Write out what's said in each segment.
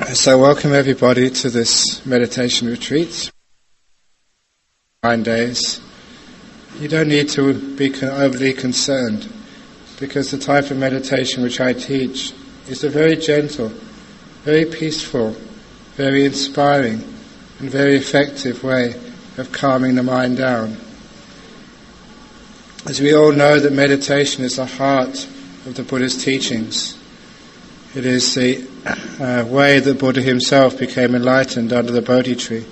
So welcome everybody to this meditation retreat. 9 days. You don't need to be overly concerned, because the type of meditation which I teach is a very gentle, very peaceful, very inspiring and very effective way of calming the mind down. As we all know, that meditation is the heart of the Buddha's teachings. It is the way that Buddha himself became enlightened under the Bodhi tree.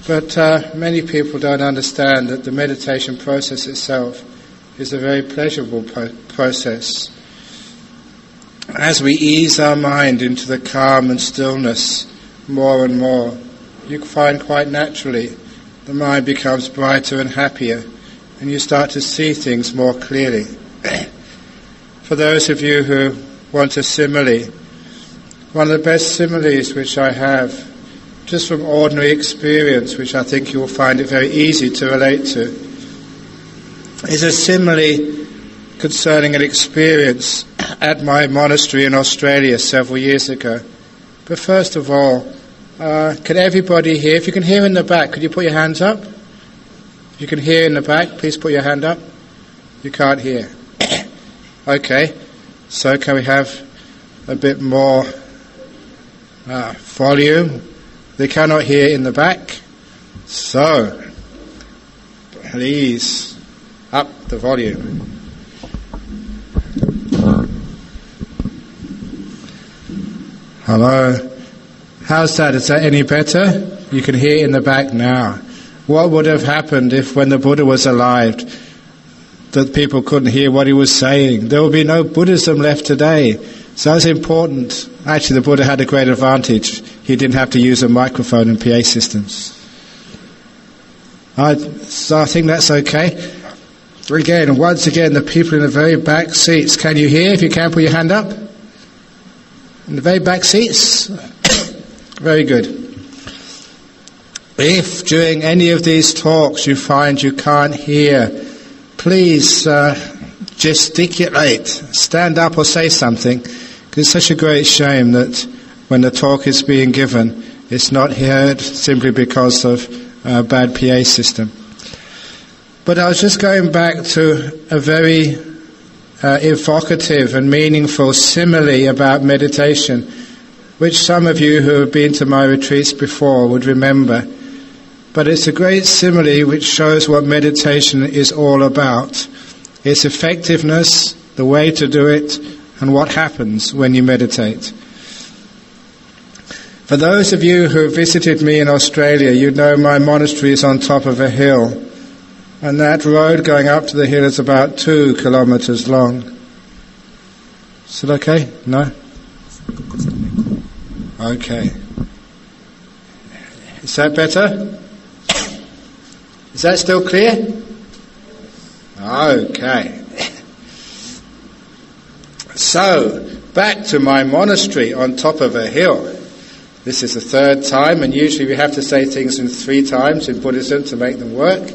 But many people don't understand that the meditation process itself is a very pleasurable process. As we ease our mind into the calm and stillness more and more, you find quite naturally the mind becomes brighter and happier, and you start to see things more clearly. For those of you who want a simile, one of the best similes which I have, just from ordinary experience, which I think you will find it very easy to relate to, is a simile concerning an experience at my monastery in Australia several years ago. But first of all, can everybody hear? If you can hear in the back, could you put your hands up? If you can hear in the back, please put your hand up. You can't hear. Okay, so can we have a bit more volume? They cannot hear in the back, so please up the volume. Hello, how's that? Is that any better? You can hear in the back now. What would have happened if, when the Buddha was alive, that people couldn't hear what he was saying? There would be no Buddhism left today. So it's important. Actually, the Buddha had a great advantage. He didn't have to use a microphone and PA systems. So I think that's okay. Again, once again, the people in the very back seats. Can you hear? If you can, put your hand up. In the very back seats. Very good. If during any of these talks you find you can't hear, please gesticulate, stand up or say something, because it's such a great shame that when the talk is being given, it's not heard simply because of a bad PA system. But I was just going back to a very evocative and meaningful simile about meditation, which some of you who have been to my retreats before would remember. But it's a great simile which shows what meditation is all about. Its effectiveness, the way to do it, and what happens when you meditate. For those of you who visited me in Australia, you know my monastery is on top of a hill, and that road going up to the hill is about 2 kilometers long. Is it okay? No? Okay. Is that better? Is that still clear? Okay. So, back to my monastery on top of a hill. This is the third time, and usually we have to say things in 3 times in Buddhism to make them work.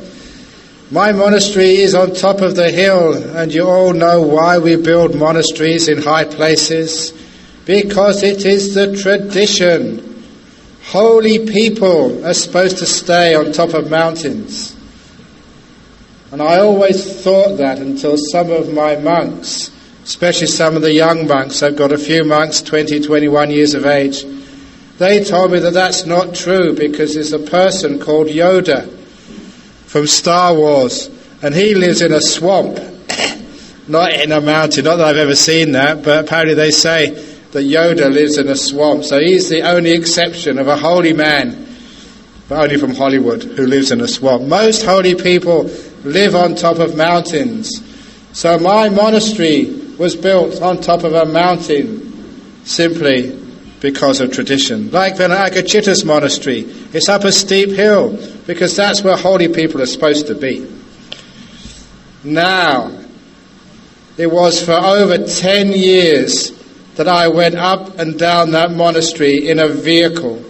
My monastery is on top of the hill, and you all know why we build monasteries in high places. Because it is the tradition. Holy people are supposed to stay on top of mountains. And I always thought that until some of my monks, especially some of the young monks, I've got a few monks, 20, 21 years of age, they told me that that's not true, because there's a person called Yoda from Star Wars, and he lives in a swamp, not in a mountain. Not that I've ever seen that, but apparently they say that Yoda lives in a swamp. So he's the only exception of a holy man, but only from Hollywood, who lives in a swamp. Most holy people live on top of mountains. So my monastery was built on top of a mountain simply because of tradition. Like Vinayakachitta's monastery, it's up a steep hill because that's where holy people are supposed to be. Now, it was for over 10 years that I went up and down that monastery in a vehicle.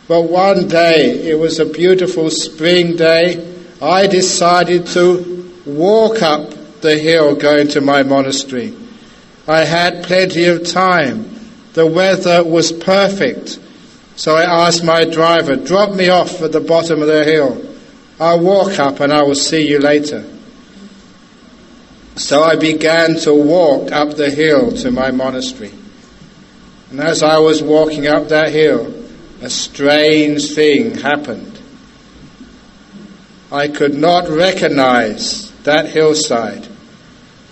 But one day, it was a beautiful spring day, I decided to walk up the hill going to my monastery. I had plenty of time. The weather was perfect. So I asked my driver, drop me off at the bottom of the hill. I'll walk up and I will see you later. So I began to walk up the hill to my monastery. And as I was walking up that hill, a strange thing happened. I could not recognize that hillside.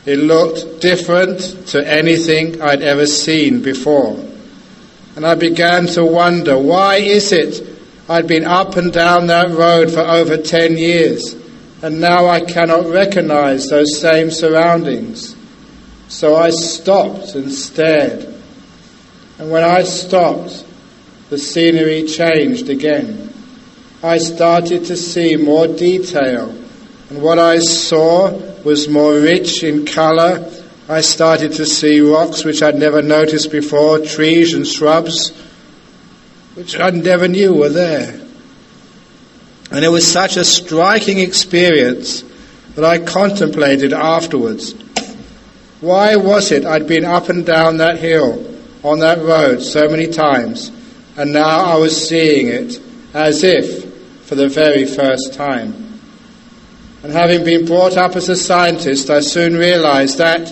It looked different to anything I'd ever seen before. And I began to wonder, why is it I'd been up and down that road for over 10 years, and now I cannot recognize those same surroundings? So I stopped and stared. And when I stopped, the scenery changed again. I started to see more detail, and what I saw was more rich in colour. I started to see rocks which I'd never noticed before, trees and shrubs which I never knew were there. And it was such a striking experience that I contemplated afterwards. Why was it I'd been up and down that hill, on that road so many times, and now I was seeing it as if for the very first time? And having been brought up as a scientist, I soon realized that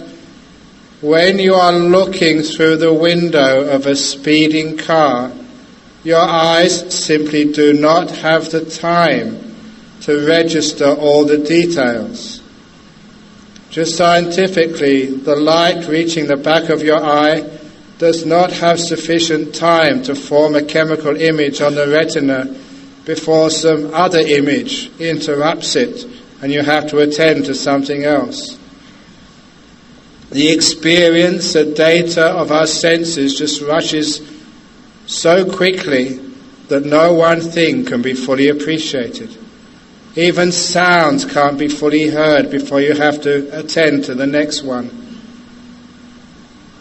when you are looking through the window of a speeding car, your eyes simply do not have the time to register all the details. Just scientifically, the light reaching the back of your eye does not have sufficient time to form a chemical image on the retina before some other image interrupts it and you have to attend to something else. The experience, the data of our senses just rushes so quickly that no one thing can be fully appreciated. Even sounds can't be fully heard before you have to attend to the next one.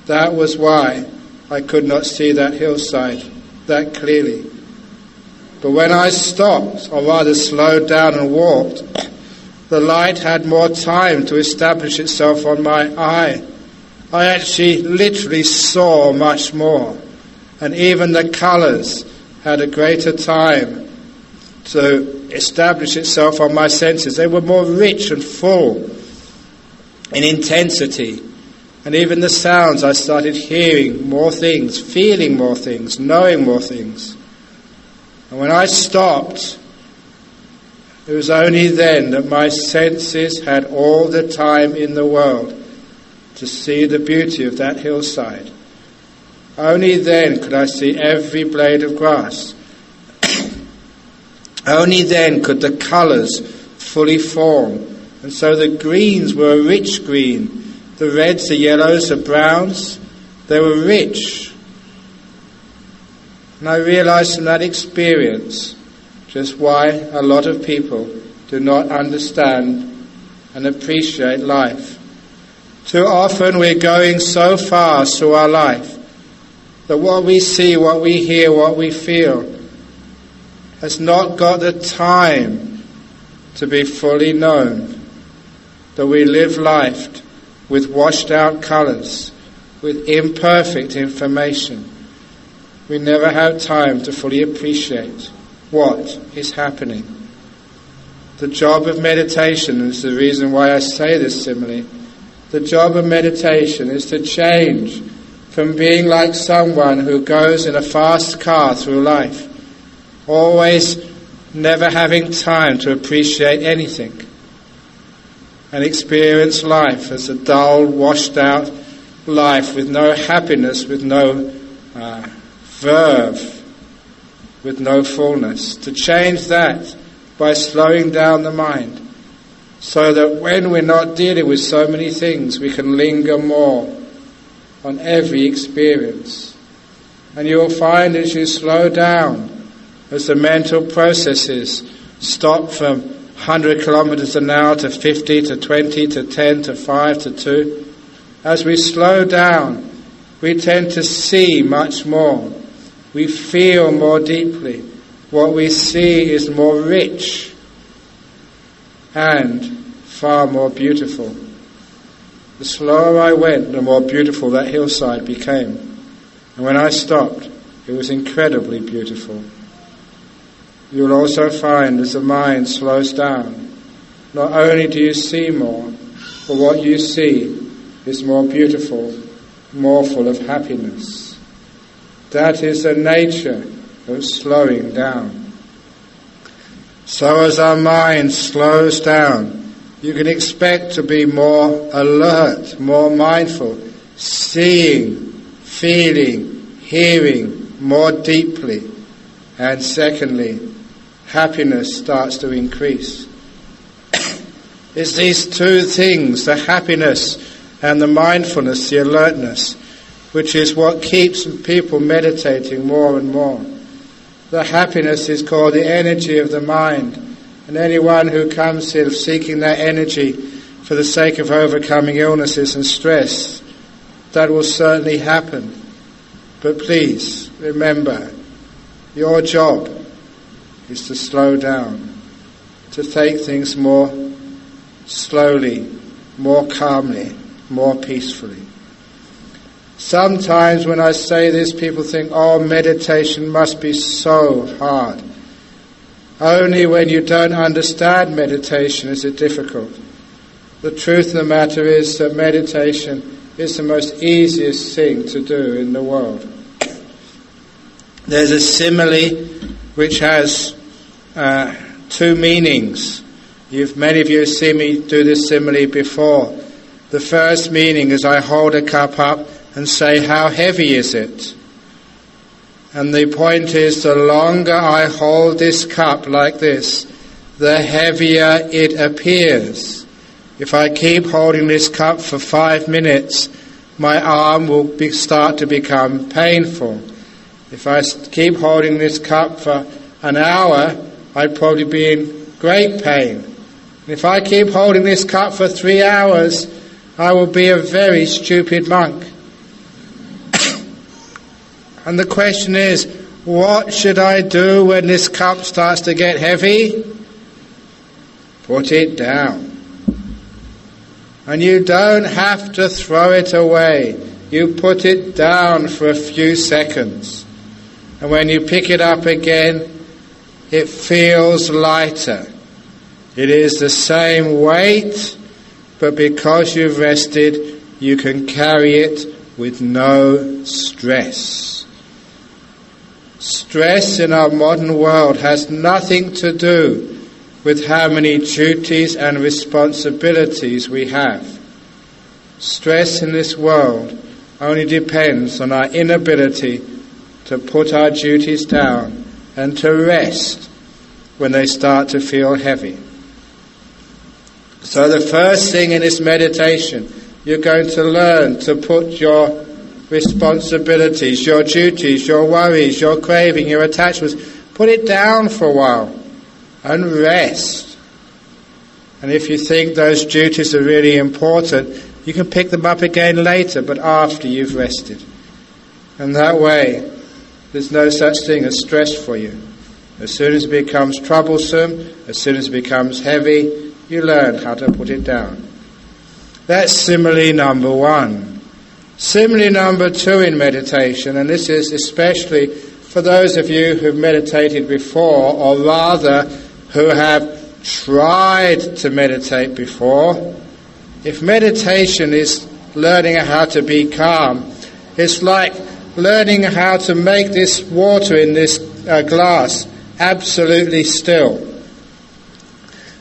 That was why I could not see that hillside that clearly. But when I stopped, or rather slowed down and walked, the light had more time to establish itself on my eye. I actually literally saw much more. And even the colours had a greater time to establish itself on my senses. They were more rich and full in intensity. And even the sounds, I started hearing more things, feeling more things, knowing more things. And when I stopped, it was only then that my senses had all the time in the world to see the beauty of that hillside. Only then could I see every blade of grass. Only then could the colours fully form. And so the greens were a rich green. The reds, the yellows, the browns, they were rich. And I realised from that experience just why a lot of people do not understand and appreciate life. Too often we're going so fast through our life that what we see, what we hear, what we feel has not got the time to be fully known. That we live life with washed out colours, with imperfect information. We never have time to fully appreciate what is happening. The job of meditation is the reason why I say this simile. The job of meditation is to change from being like someone who goes in a fast car through life, always never having time to appreciate anything, and experience life as a dull, washed out life with no happiness, with no verve, with no fullness. To change that by slowing down the mind, so that when we're not dealing with so many things, we can linger more on every experience. And you'll find as you slow down, as the mental processes stop from 100 kilometers an hour to 50 to 20 to 10 to 5 to 2, as we slow down, we tend to see much more. We feel more deeply. What we see is more rich and far more beautiful. The slower I went, the more beautiful that hillside became. And when I stopped, it was incredibly beautiful. You'll also find as the mind slows down, not only do you see more, but what you see is more beautiful, more full of happiness. That is the nature of slowing down. So as our mind slows down, you can expect to be more alert, more mindful, seeing, feeling, hearing more deeply. And secondly, happiness starts to increase. It's these two things, the happiness and the mindfulness, the alertness, which is what keeps people meditating more and more. The happiness is called the energy of the mind, and anyone who comes here seeking that energy for the sake of overcoming illnesses and stress, that will certainly happen. But please, remember, your job is to slow down, to take things more slowly, more calmly, more peacefully. Sometimes when I say this, people think, oh, meditation must be so hard. Only when you don't understand meditation is it difficult. The truth of the matter is that meditation is the most easiest thing to do in the world. There's a simile which has two meanings. Many of you have seen me do this simile before. The first meaning is I hold a cup up and say, how heavy is it? And the point is, the longer I hold this cup like this, the heavier it appears. If I keep holding this cup for 5 minutes, my arm will start to become painful. If I keep holding this cup for an hour, I'd probably be in great pain. And if I keep holding this cup for 3 hours, I will be a very stupid monk. And the question is, what should I do when this cup starts to get heavy? Put it down. And you don't have to throw it away. You put it down for a few seconds. And when you pick it up again, it feels lighter. It is the same weight, but because you've rested, you can carry it with no stress. Stress in our modern world has nothing to do with how many duties and responsibilities we have. Stress in this world only depends on our inability to put our duties down and to rest when they start to feel heavy. So the first thing in this meditation, you're going to learn to put your responsibilities, your duties, your worries, your craving, your attachments, put it down for a while and rest. And if you think those duties are really important, you can pick them up again later, but after you've rested. And that way, there's no such thing as stress for you. As soon as it becomes troublesome, as soon as it becomes heavy, you learn how to put it down. That's simile number one. Simile number two in meditation, and this is especially for those of you who've meditated before, or rather who have tried to meditate before. If meditation is learning how to be calm, it's like learning how to make this water in this glass absolutely still.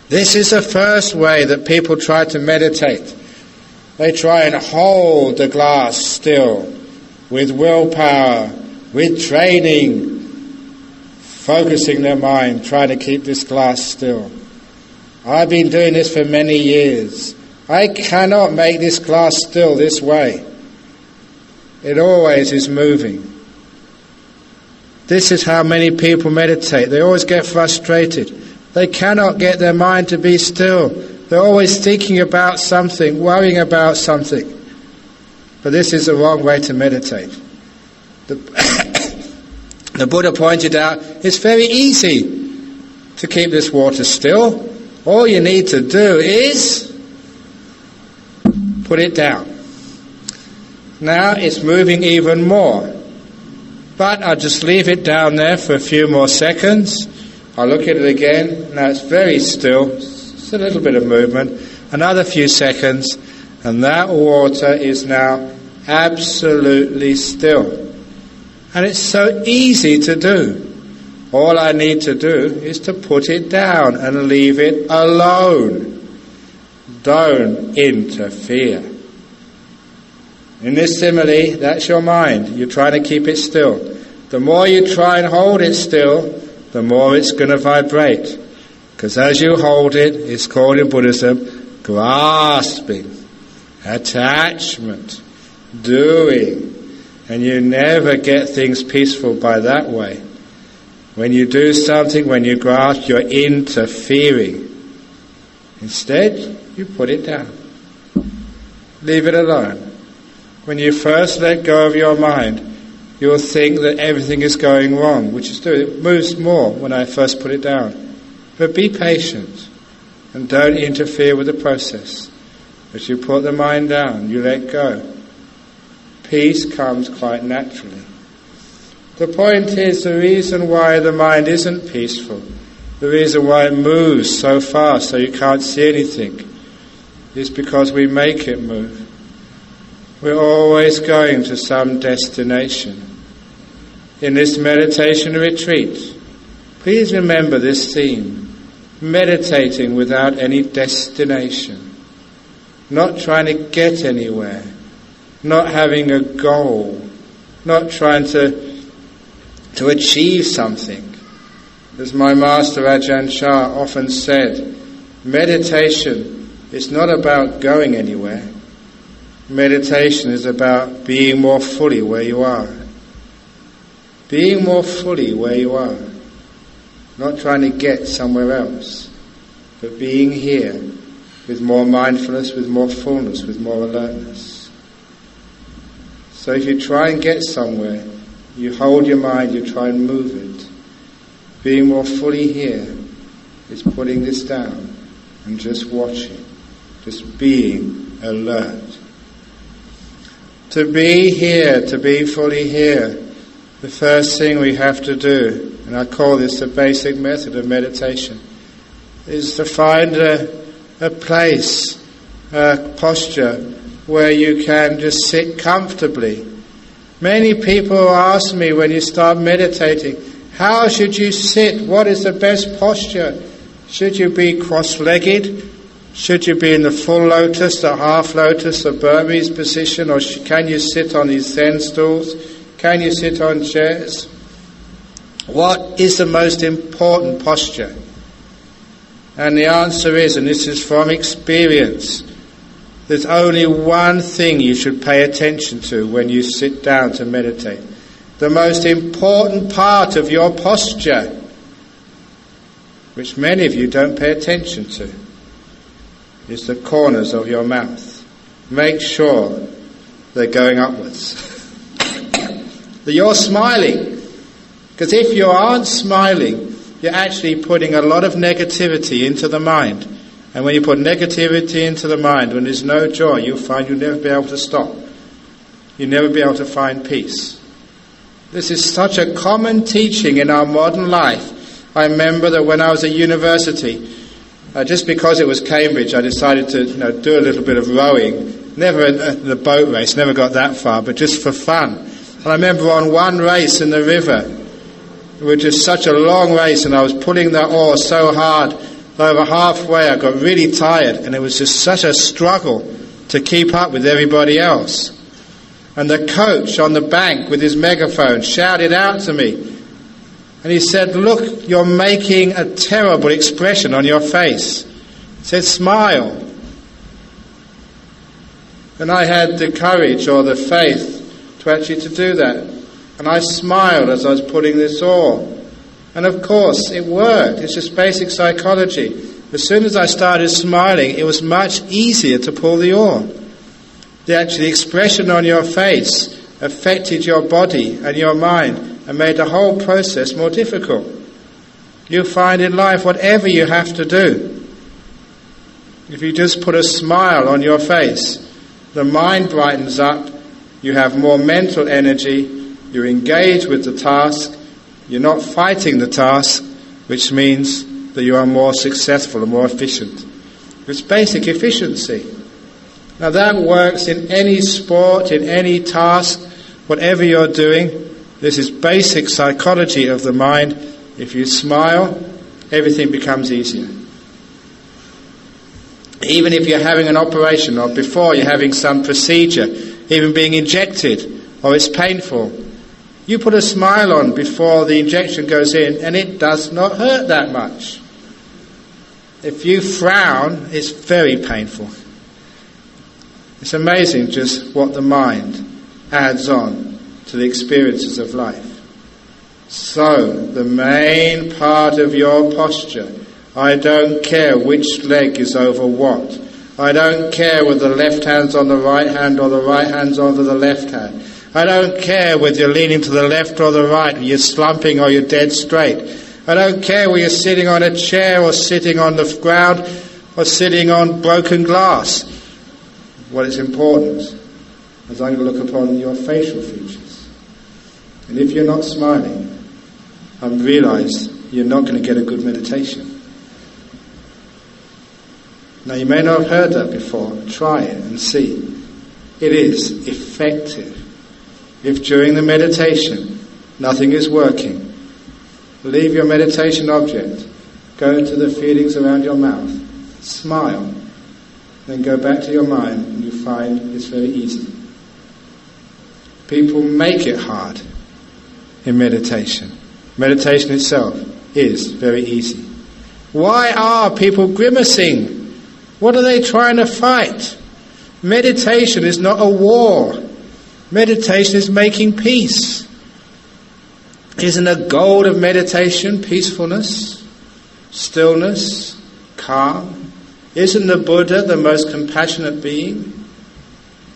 This is the first way that people try to meditate. They try and hold the glass still with willpower, with training, focusing their mind, trying to keep this glass still. I've been doing this for many years. I cannot make this glass still this way. It always is moving. This is how many people meditate. They always get frustrated. They cannot get their mind to be still. They're always thinking about something, worrying about something. But this is the wrong way to meditate. The Buddha pointed out, it's very easy to keep this water still. All you need to do is put it down. Now it's moving even more. But I'll just leave it down there for a few more seconds. I'll look at it again. Now it's very still. It's a little bit of movement. Another few seconds, and that water is now absolutely still. And it's so easy to do. All I need to do is to put it down and leave it alone. Don't interfere. In this simile, that's your mind. You're trying to keep it still. The more you try and hold it still, the more it's going to vibrate. Because as you hold it, it's called in Buddhism grasping, attachment, doing. And you never get things peaceful by that way. When you do something, when you grasp, you're interfering. Instead, you put it down. Leave it alone. When you first let go of your mind, you'll think that everything is going wrong, which is true. It moves more when I first put it down. But be patient and don't interfere with the process. As you put the mind down, you let go. Peace comes quite naturally. The point is, the reason why the mind isn't peaceful, the reason why it moves so fast so you can't see anything, is because we make it move. We're always going to some destination. In this meditation retreat, please remember this theme: meditating without any destination, not trying to get anywhere, not having a goal, not trying to achieve something. As my master Ajahn often said, meditation is not about going anywhere. Meditation is about being more fully where you are. Being more fully where you are. Not trying to get somewhere else, but being here with more mindfulness, with more fullness, with more alertness. So if you try and get somewhere, you hold your mind, you try and move it. Being more fully here is putting this down and just watching, just being alert. To be here, to be fully here, the first thing we have to do, and I call this the basic method of meditation, is to find a place, a posture where you can just sit comfortably. Many people ask me when you start meditating, how should you sit? What is the best posture? Should you be cross-legged? Should you be in the full lotus, the half lotus, the Burmese position, or can you sit on these Zen stools? Can you sit on chairs? What is the most important posture? And the answer is, and this is from experience, there's only one thing you should pay attention to when you sit down to meditate. The most important part of your posture, which many of you don't pay attention to, is the corners of your mouth. Make sure they're going upwards. That you're smiling. Because if you aren't smiling, you're actually putting a lot of negativity into the mind. And when you put negativity into the mind, when there's no joy, you'll find you'll never be able to stop. You'll never be able to find peace. This is such a common teaching in our modern life. I remember that when I was at university, just because it was Cambridge, I decided to do a little bit of rowing. Never the boat race, never got that far, but just for fun. And I remember on one race in the river, which was such a long race, and I was pulling the oar so hard, over halfway I got really tired, and it was just such a struggle to keep up with everybody else. And the coach on the bank with his megaphone shouted out to me, and he said, "Look, you're making a terrible expression on your face." He said, "Smile." And I had the courage or the faith to actually to do that. And I smiled as I was putting this oar. And of course, it worked. It's just basic psychology. As soon as I started smiling, it was much easier to pull the oar. The expression on your face affected your body and your mind and made the whole process more difficult. You'll find in life, whatever you have to do, if you just put a smile on your face, the mind brightens up, you have more mental energy, You engage with the task. You're not fighting the task, which means that you are more successful and more efficient. It's basic efficiency. Now that works in any sport, in any task, whatever you're doing. This is basic psychology of the mind. If you smile, everything becomes easier. Even if you're having an operation, or before you're having some procedure, even being injected, or it's painful, you put a smile on before the injection goes in, and it does not hurt that much. If you frown, it's very painful. It's amazing just what the mind adds on to the experiences of life. So, the main part of your posture, I don't care which leg is over what. I don't care whether the left hand's on the right hand or the right hand's over the left hand. I don't care whether you're leaning to the left or the right, you're slumping or you're dead straight. I don't care whether you're sitting on a chair or sitting on the ground or sitting on broken glass. What is important is I'm going to look upon your facial features. And if you're not smiling, I realise you're not going to get a good meditation. Now you may not have heard that before. Try it and see. It is effective. If during the meditation nothing is working, leave your meditation object, go to the feelings around your mouth, smile, then go back to your mind and you find it's very easy. People make it hard in meditation. Meditation itself is very easy. Why are people grimacing? What are they trying to fight? Meditation is not a war. Meditation is making peace. Isn't the goal of meditation peacefulness, stillness, calm? Isn't the Buddha the most compassionate being?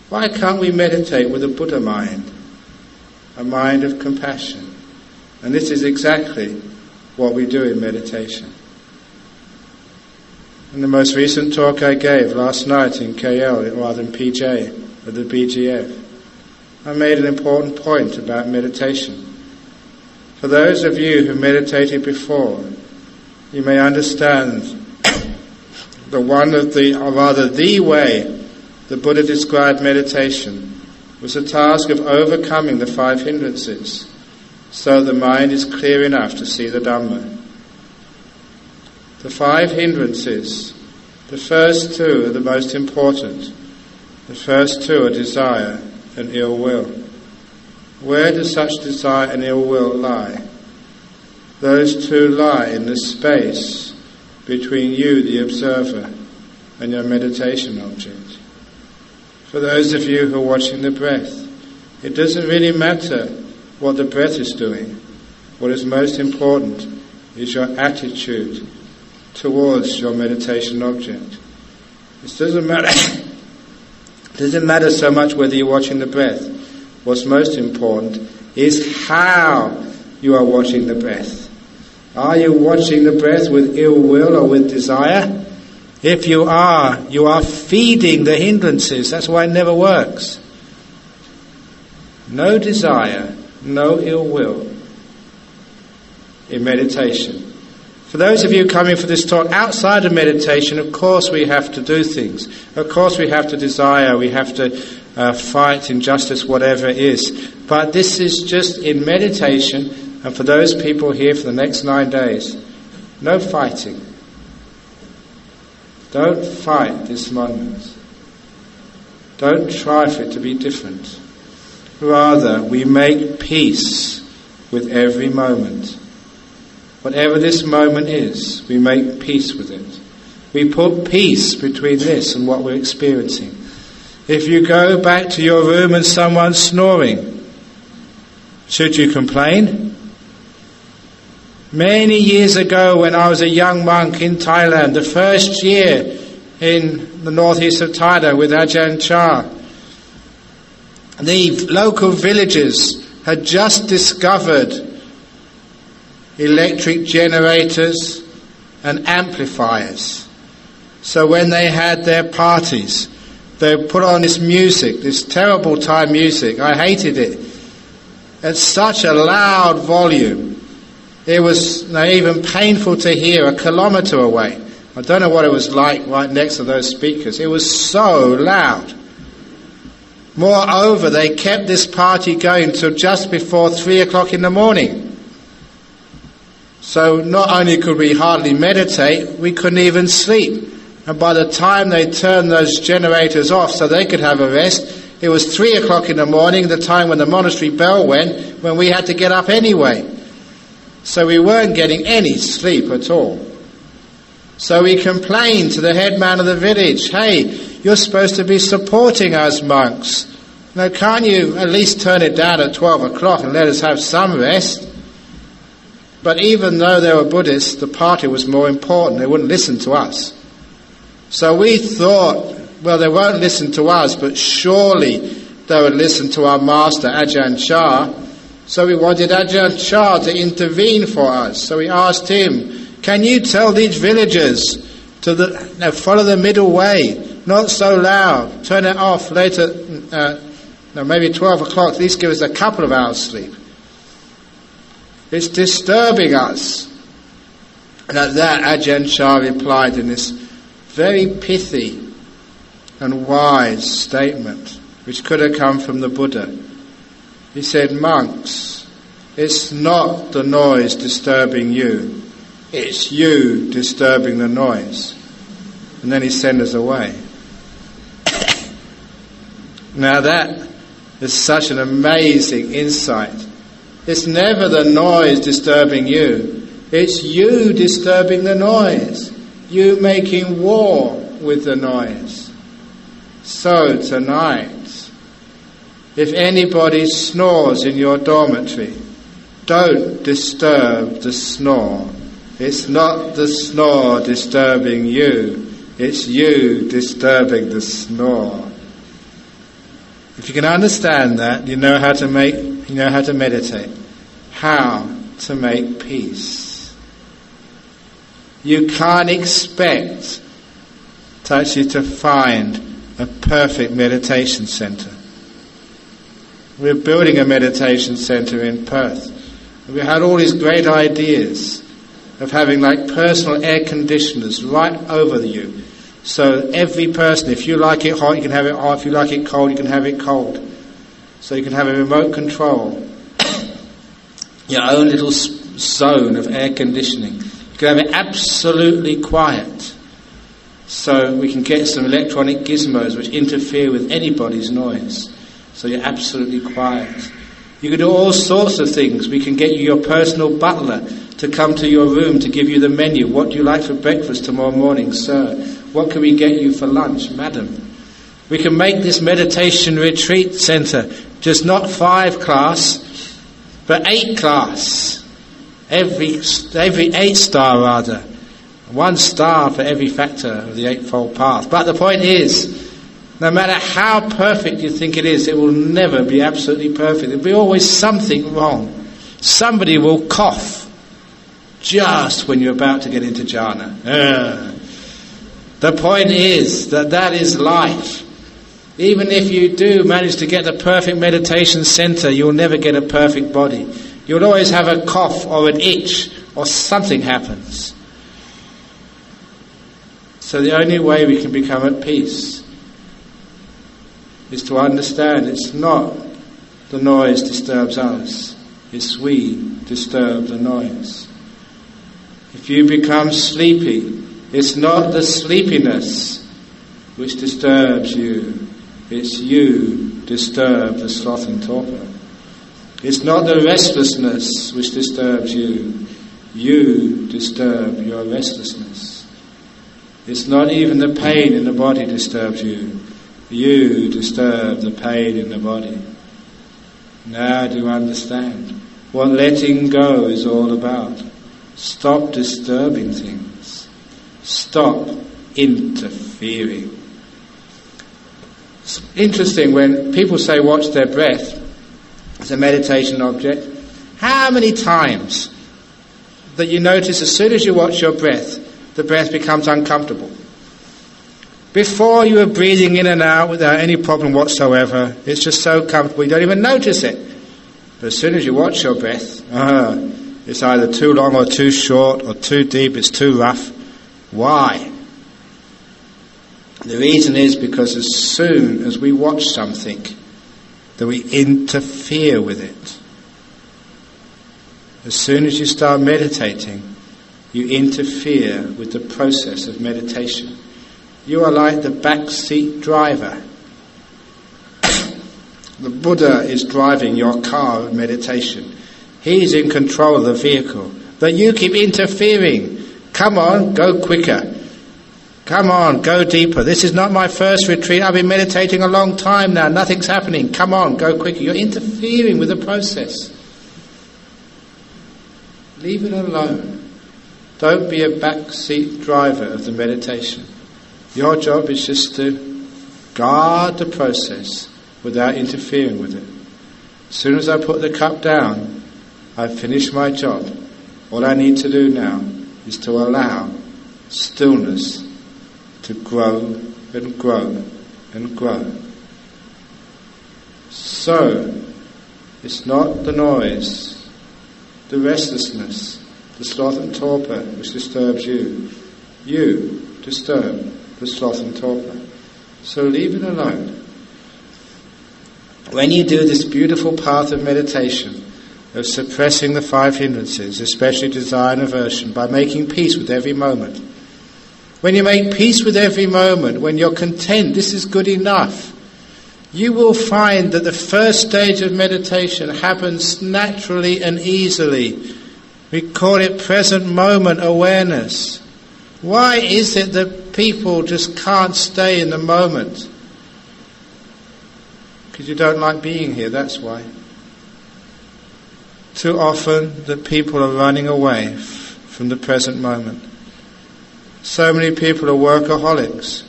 Why can't we meditate with a Buddha mind? A mind of compassion. And this is exactly what we do in meditation. In the most recent talk I gave last night in KL, rather than PJ, at the BGF, I made an important point about meditation. For those of you who meditated before, you may understand the way the Buddha described meditation was the task of overcoming the 5 hindrances, so the mind is clear enough to see the Dhamma. The 5 hindrances, the first 2 are the most important. The first 2 are desire and ill will. Where does such desire and ill will lie? Those 2 lie in the space between you, the observer, and your meditation object. For those of you who are watching the breath, it doesn't really matter what the breath is doing. What is most important is your attitude towards your meditation object. It doesn't matter so much whether you're watching the breath. What's most important is how you are watching the breath. Are you watching the breath with ill will or with desire? If you are feeding the hindrances. That's why it never works. No desire, no ill will in meditation. For those of you coming for this talk outside of meditation, of course we have to do things. Of course we have to desire, we have to fight injustice, whatever it is. But this is just in meditation, and for those people here for the next 9 days, no fighting. Don't fight this moment. Don't try for it to be different. Rather, we make peace with every moment. Whatever this moment is, we make peace with it. We put peace between this and what we're experiencing. If you go back to your room and someone's snoring, should you complain? Many years ago when I was a young monk in Thailand, the first year in the northeast of Thailand with Ajahn, the local villagers had just discovered electric generators and amplifiers. So when they had their parties, they put on this music, this terrible Thai music. I hated it. at such a loud volume. It was even painful to hear a kilometre away. I don't know what it was like right next to those speakers. It was so loud. Moreover, they kept this party going till just before 3 o'clock in the morning. So not only could we hardly meditate, we couldn't even sleep. And by the time they turned those generators off so they could have a rest, it was 3 o'clock in the morning, the time when the monastery bell went, when we had to get up anyway. So we weren't getting any sleep at all. So we complained to the headman of the village, "Hey, you're supposed to be supporting us monks. Now can't you at least turn it down at 12 o'clock and let us have some rest?" But even though they were Buddhists, the party was more important. They wouldn't listen to us. So we thought, well, they won't listen to us, but surely they would listen to our master, Ajahn Chah. So we wanted Ajahn Chah to intervene for us. So we asked him, "Can you tell these villagers to follow the middle way, not so loud, turn it off later, maybe 12 o'clock, at least give us a couple of hours sleep. It's disturbing us." And at that, Ajahn Chah replied in this very pithy and wise statement, which could have come from the Buddha. He said, "Monks, it's not the noise disturbing you, it's you disturbing the noise." And then he sent us away. Now that is such an amazing insight. It's never the noise disturbing you, it's you disturbing the noise, you making war with the noise. So tonight, if anybody snores in your dormitory, don't disturb the snore. It's not the snore disturbing you, it's you disturbing the snore. If you can understand that, you know how to meditate, how to make peace. You can't expect to actually to find a perfect meditation centre. We're building a meditation centre in Perth. We had all these great ideas of having like personal air conditioners right over you. So every person, if you like it hot, you can have it hot. If you like it cold, you can have it cold. So you can have a remote control. Your own little zone of air conditioning. You can have it absolutely quiet. So we can get some electronic gizmos which interfere with anybody's noise. So you're absolutely quiet. You can do all sorts of things. We can get you your personal butler to come to your room to give you the menu. What do you like for breakfast tomorrow morning, sir? What can we get you for lunch, madam? We can make this meditation retreat centre just not 5 class, but 8 class. Every 8 star rather. 1 star for every factor of the Eightfold Path. But the point is, no matter how perfect you think it is, it will never be absolutely perfect. There'll be always something wrong. Somebody will cough just when you're about to get into jhana. The point is that is life. Even if you do manage to get the perfect meditation centre, you'll never get a perfect body. You'll always have a cough or an itch or something happens. So the only way we can become at peace is to understand it's not the noise disturbs us, it's we disturb the noise. If you become sleepy, it's not the sleepiness which disturbs you, it's you disturb the sloth and torpor. It's not the restlessness which disturbs you, you disturb your restlessness. It's not even the pain in the body disturbs you, you disturb the pain in the body. Now do you understand what letting go is all about? Stop disturbing things. Stop interfering. It's interesting when people say watch their breath as a meditation object. How many times that you notice as soon as you watch your breath, the breath becomes uncomfortable? Before you were breathing in and out without any problem whatsoever, it's just so comfortable you don't even notice it. But as soon as you watch your breath, it's either too long or too short or too deep, it's too rough. Why? The reason is because as soon as we watch something, that we interfere with it. As soon as you start meditating, you interfere with the process of meditation. You are like the backseat driver. The Buddha is driving your car of meditation. He's in control of the vehicle. But you keep interfering. Come on, go quicker. Come on, go deeper. This is not my first retreat. I've been meditating a long time now. Nothing's happening. Come on, go quicker. You're interfering with the process. Leave it alone. Don't be a backseat driver of the meditation. Your job is just to guard the process without interfering with it. As soon as I put the cup down, I've finished my job. All I need to do now is to allow stillness to grow and grow and grow. So, it's not the noise, the restlessness, the sloth and torpor which disturbs you. You disturb the sloth and torpor. So leave it alone. When you do this beautiful path of meditation, of suppressing the 5 hindrances, especially desire and aversion, by making peace with every moment. When you make peace with every moment, when you're content, this is good enough, you will find that the first stage of meditation happens naturally and easily. We call it present moment awareness. Why is it that people just can't stay in the moment? Because you don't like being here, that's why. Too often that people are running away from the present moment. So many people are workaholics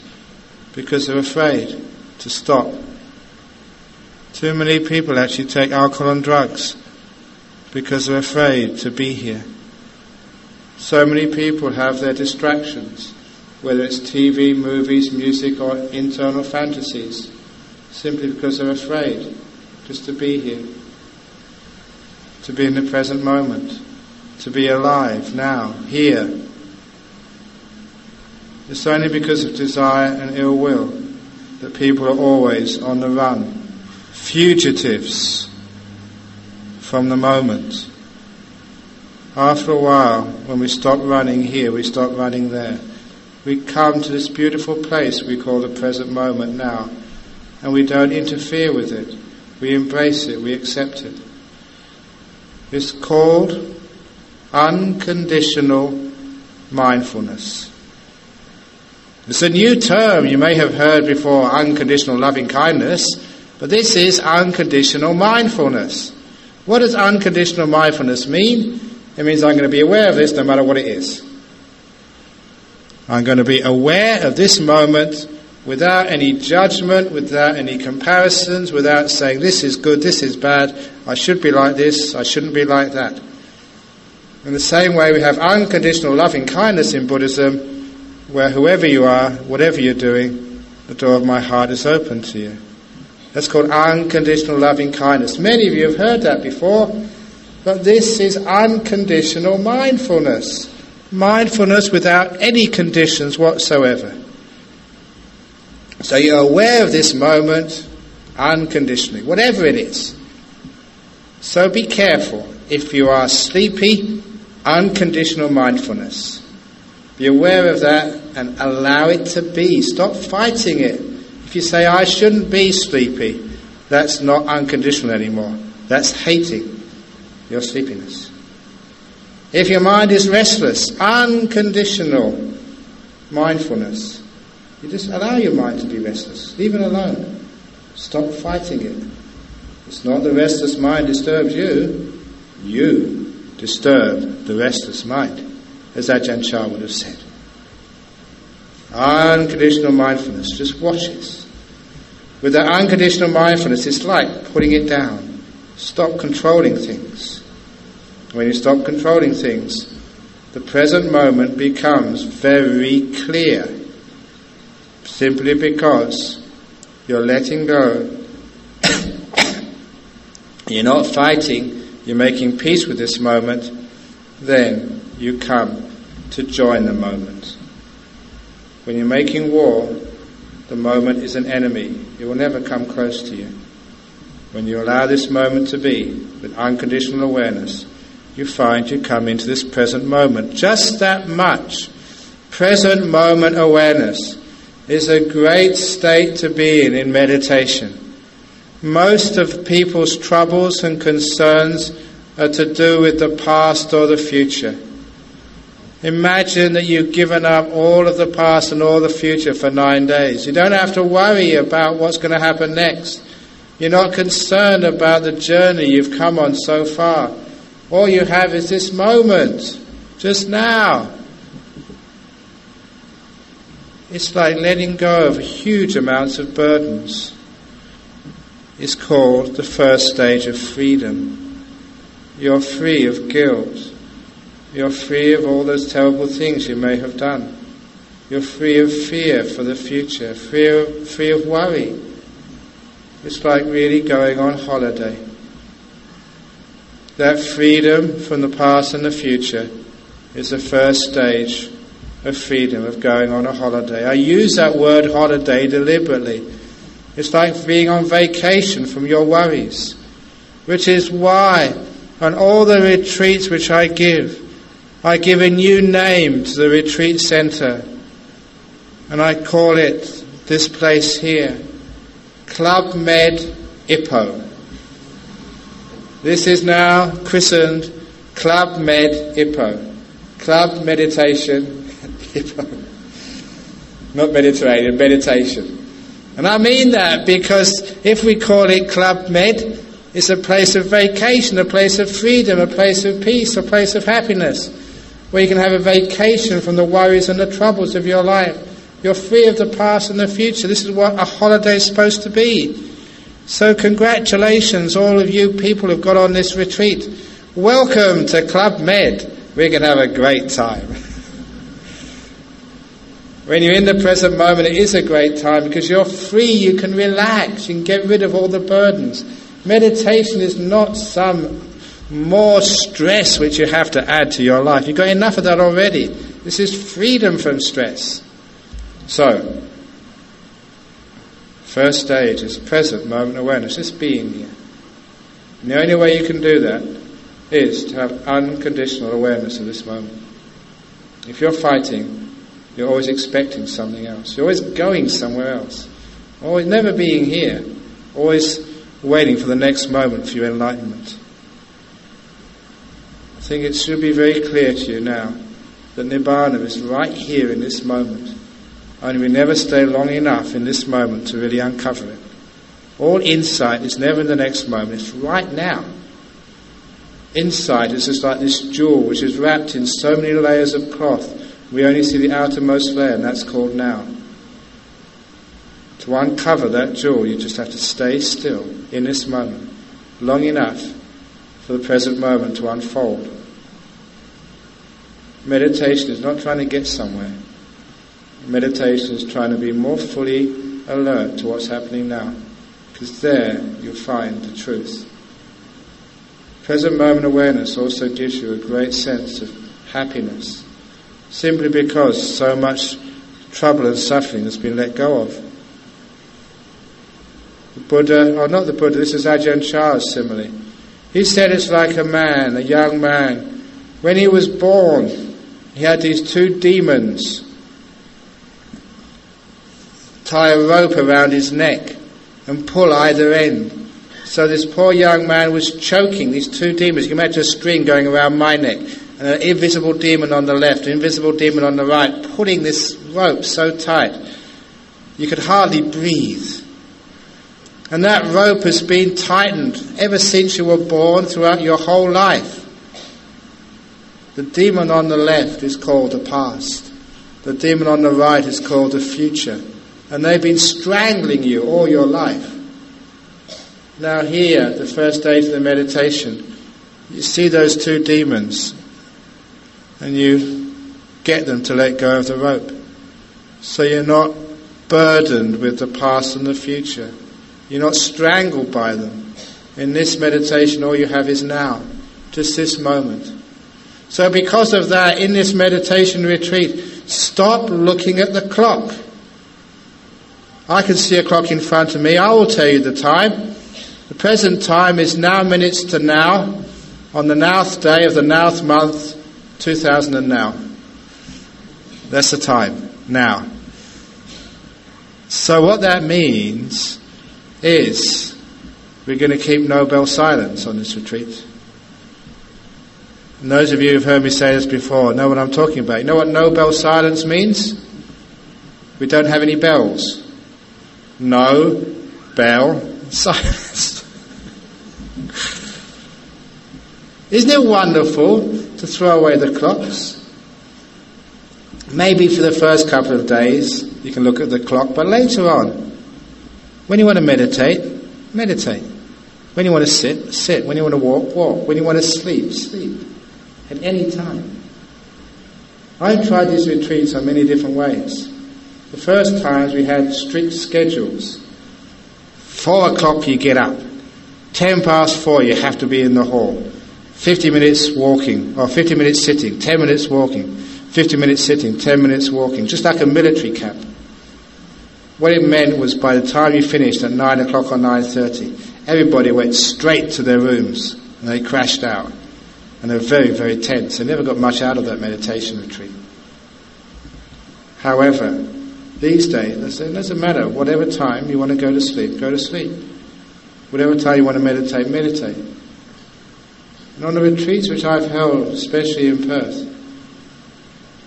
because they're afraid to stop. Too many people actually take alcohol and drugs because they're afraid to be here. So many people have their distractions, whether it's TV, movies, music or internal fantasies, simply because they're afraid just to be here, to be in the present moment, to be alive now, here. It's only because of desire and ill will that people are always on the run, fugitives from the moment. After a while, when we stop running here, we stop running there. We come to this beautiful place we call the present moment now, and we don't interfere with it. We embrace it, we accept it. It's called unconditional mindfulness. It's a new term you may have heard before, unconditional loving kindness, but this is unconditional mindfulness. What does unconditional mindfulness mean? It means I'm going to be aware of this no matter what it is. I'm going to be aware of this moment without any judgment, without any comparisons, without saying this is good, this is bad, I should be like this, I shouldn't be like that. In the same way we have unconditional loving kindness in Buddhism, where whoever you are, whatever you're doing, the door of my heart is open to you. That's called unconditional loving kindness. Many of you have heard that before, but this is unconditional mindfulness. Mindfulness without any conditions whatsoever. So you're aware of this moment unconditionally, whatever it is. So be careful. If you are sleepy, unconditional mindfulness. Be aware of that and allow it to be. Stop fighting it. If you say, I shouldn't be sleepy, that's not unconditional anymore. That's hating your sleepiness. If your mind is restless, unconditional mindfulness. You just allow your mind to be restless. Leave it alone. Stop fighting it. It's not the restless mind disturbs you. You disturb the restless mind, as Ajahn would have said. Unconditional mindfulness, just watch it. With that unconditional mindfulness, it's like putting it down. Stop controlling things. When you stop controlling things, the present moment becomes very clear. Simply because you're letting go you're not fighting, you're making peace with this moment, then you come to join the moment. When you're making war, the moment is an enemy. It will never come close to you. When you allow this moment to be with unconditional awareness, you find you come into this present moment. Just that much. Present moment awareness is a great state to be in meditation. Most of people's troubles and concerns are to do with the past or the future. Imagine that you've given up all of the past and all the future for 9 days. You don't have to worry about what's going to happen next. You're not concerned about the journey you've come on so far. All you have is this moment, just now. It's like letting go of huge amounts of burdens. It's called the first stage of freedom. You're free of guilt. You're free of all those terrible things you may have done. You're free of fear for the future, free of worry. It's like really going on holiday. That freedom from the past and the future is the first stage of freedom, of going on a holiday. I use that word holiday deliberately. It's like being on vacation from your worries, which is why on all the retreats which I give a new name to the retreat center, and I call it, this place here, Club Med Ipoh. This is now christened Club Med Ipoh. Club Meditation Ipoh. Not Mediterranean, meditation. And I mean that because if we call it Club Med, it's a place of vacation, a place of freedom, a place of peace, a place of happiness, where you can have a vacation from the worries and the troubles of your life. You're free of the past and the future. This is what a holiday is supposed to be. So congratulations, all of you people who've got on this retreat. Welcome to Club Med. We're going to have a great time. When you're in the present moment, it is a great time because you're free, you can relax, you can get rid of all the burdens. Meditation is not some more stress which you have to add to your life. You've got enough of that already. This is freedom from stress. So, first stage is present moment awareness, just being here. And the only way you can do that is to have unconditional awareness of this moment. If you're fighting, you're always expecting something else. You're always going somewhere else. Always never being here. Always waiting for the next moment for your enlightenment. I think it should be very clear to you now that Nibbana is right here in this moment. Only we never stay long enough in this moment to really uncover it. All insight is never in the next moment. It's right now. Insight is just like this jewel which is wrapped in so many layers of cloth. We only see the outermost layer, and that's called now. To uncover that jewel, you just have to stay still in this moment, long enough for the present moment to unfold. Meditation is not trying to get somewhere. Meditation is trying to be more fully alert to what's happening now, because there you'll find the truth. Present moment awareness also gives you a great sense of happiness, simply because so much trouble and suffering has been let go of. The Buddha, or not the Buddha, this is Ajahn Chah's simile. He said it's like a man, a young man. When he was born, he had these two demons tie a rope around his neck and pull either end. So this poor young man was choking these two demons. You can imagine a string going around my neck, and an invisible demon on the left, an invisible demon on the right, pulling this rope so tight you could hardly breathe. And that rope has been tightened ever since you were born, throughout your whole life. The demon on the left is called the past. The demon on the right is called the future. And they've been strangling you all your life. Now here, the first stage of the meditation, you see those two demons and you get them to let go of the rope. So you're not burdened with the past and the future. You're not strangled by them. In this meditation, all you have is now, just this moment. So because of that, in this meditation retreat, stop looking at the clock. I can see a clock in front of me. I will tell you the time. The present time is now minutes to now, on the nowth day of the nowth month, 2000 and now. That's the time, now. So what that means is we're going to keep Nobel silence on this retreat. And those of you who've heard me say this before know what I'm talking about. You know what Nobel silence means? We don't have any bells. No bell silence. Isn't it wonderful to throw away the clocks? Maybe for the first couple of days you can look at the clock, but later on, when you want to meditate, meditate. When you want to sit, sit. When you want to walk, walk. When you want to sleep, sleep. At any time. I've tried these retreats on many different ways. The first times we had strict schedules. 4 o'clock you get up. 10 past 4 you have to be in the hall. 50 minutes walking, or 50 minutes sitting, 10 minutes walking, 50 minutes sitting, 10 minutes walking, just like a military camp. What it meant was by the time you finished at 9 o'clock or 9:30, everybody went straight to their rooms and they crashed out. And they were very, very tense. They never got much out of that meditation retreat. However, these days, it doesn't matter. Whatever time you want to go to sleep, go to sleep. Whatever time you want to meditate, meditate. And on the retreats which I've held, especially in Perth,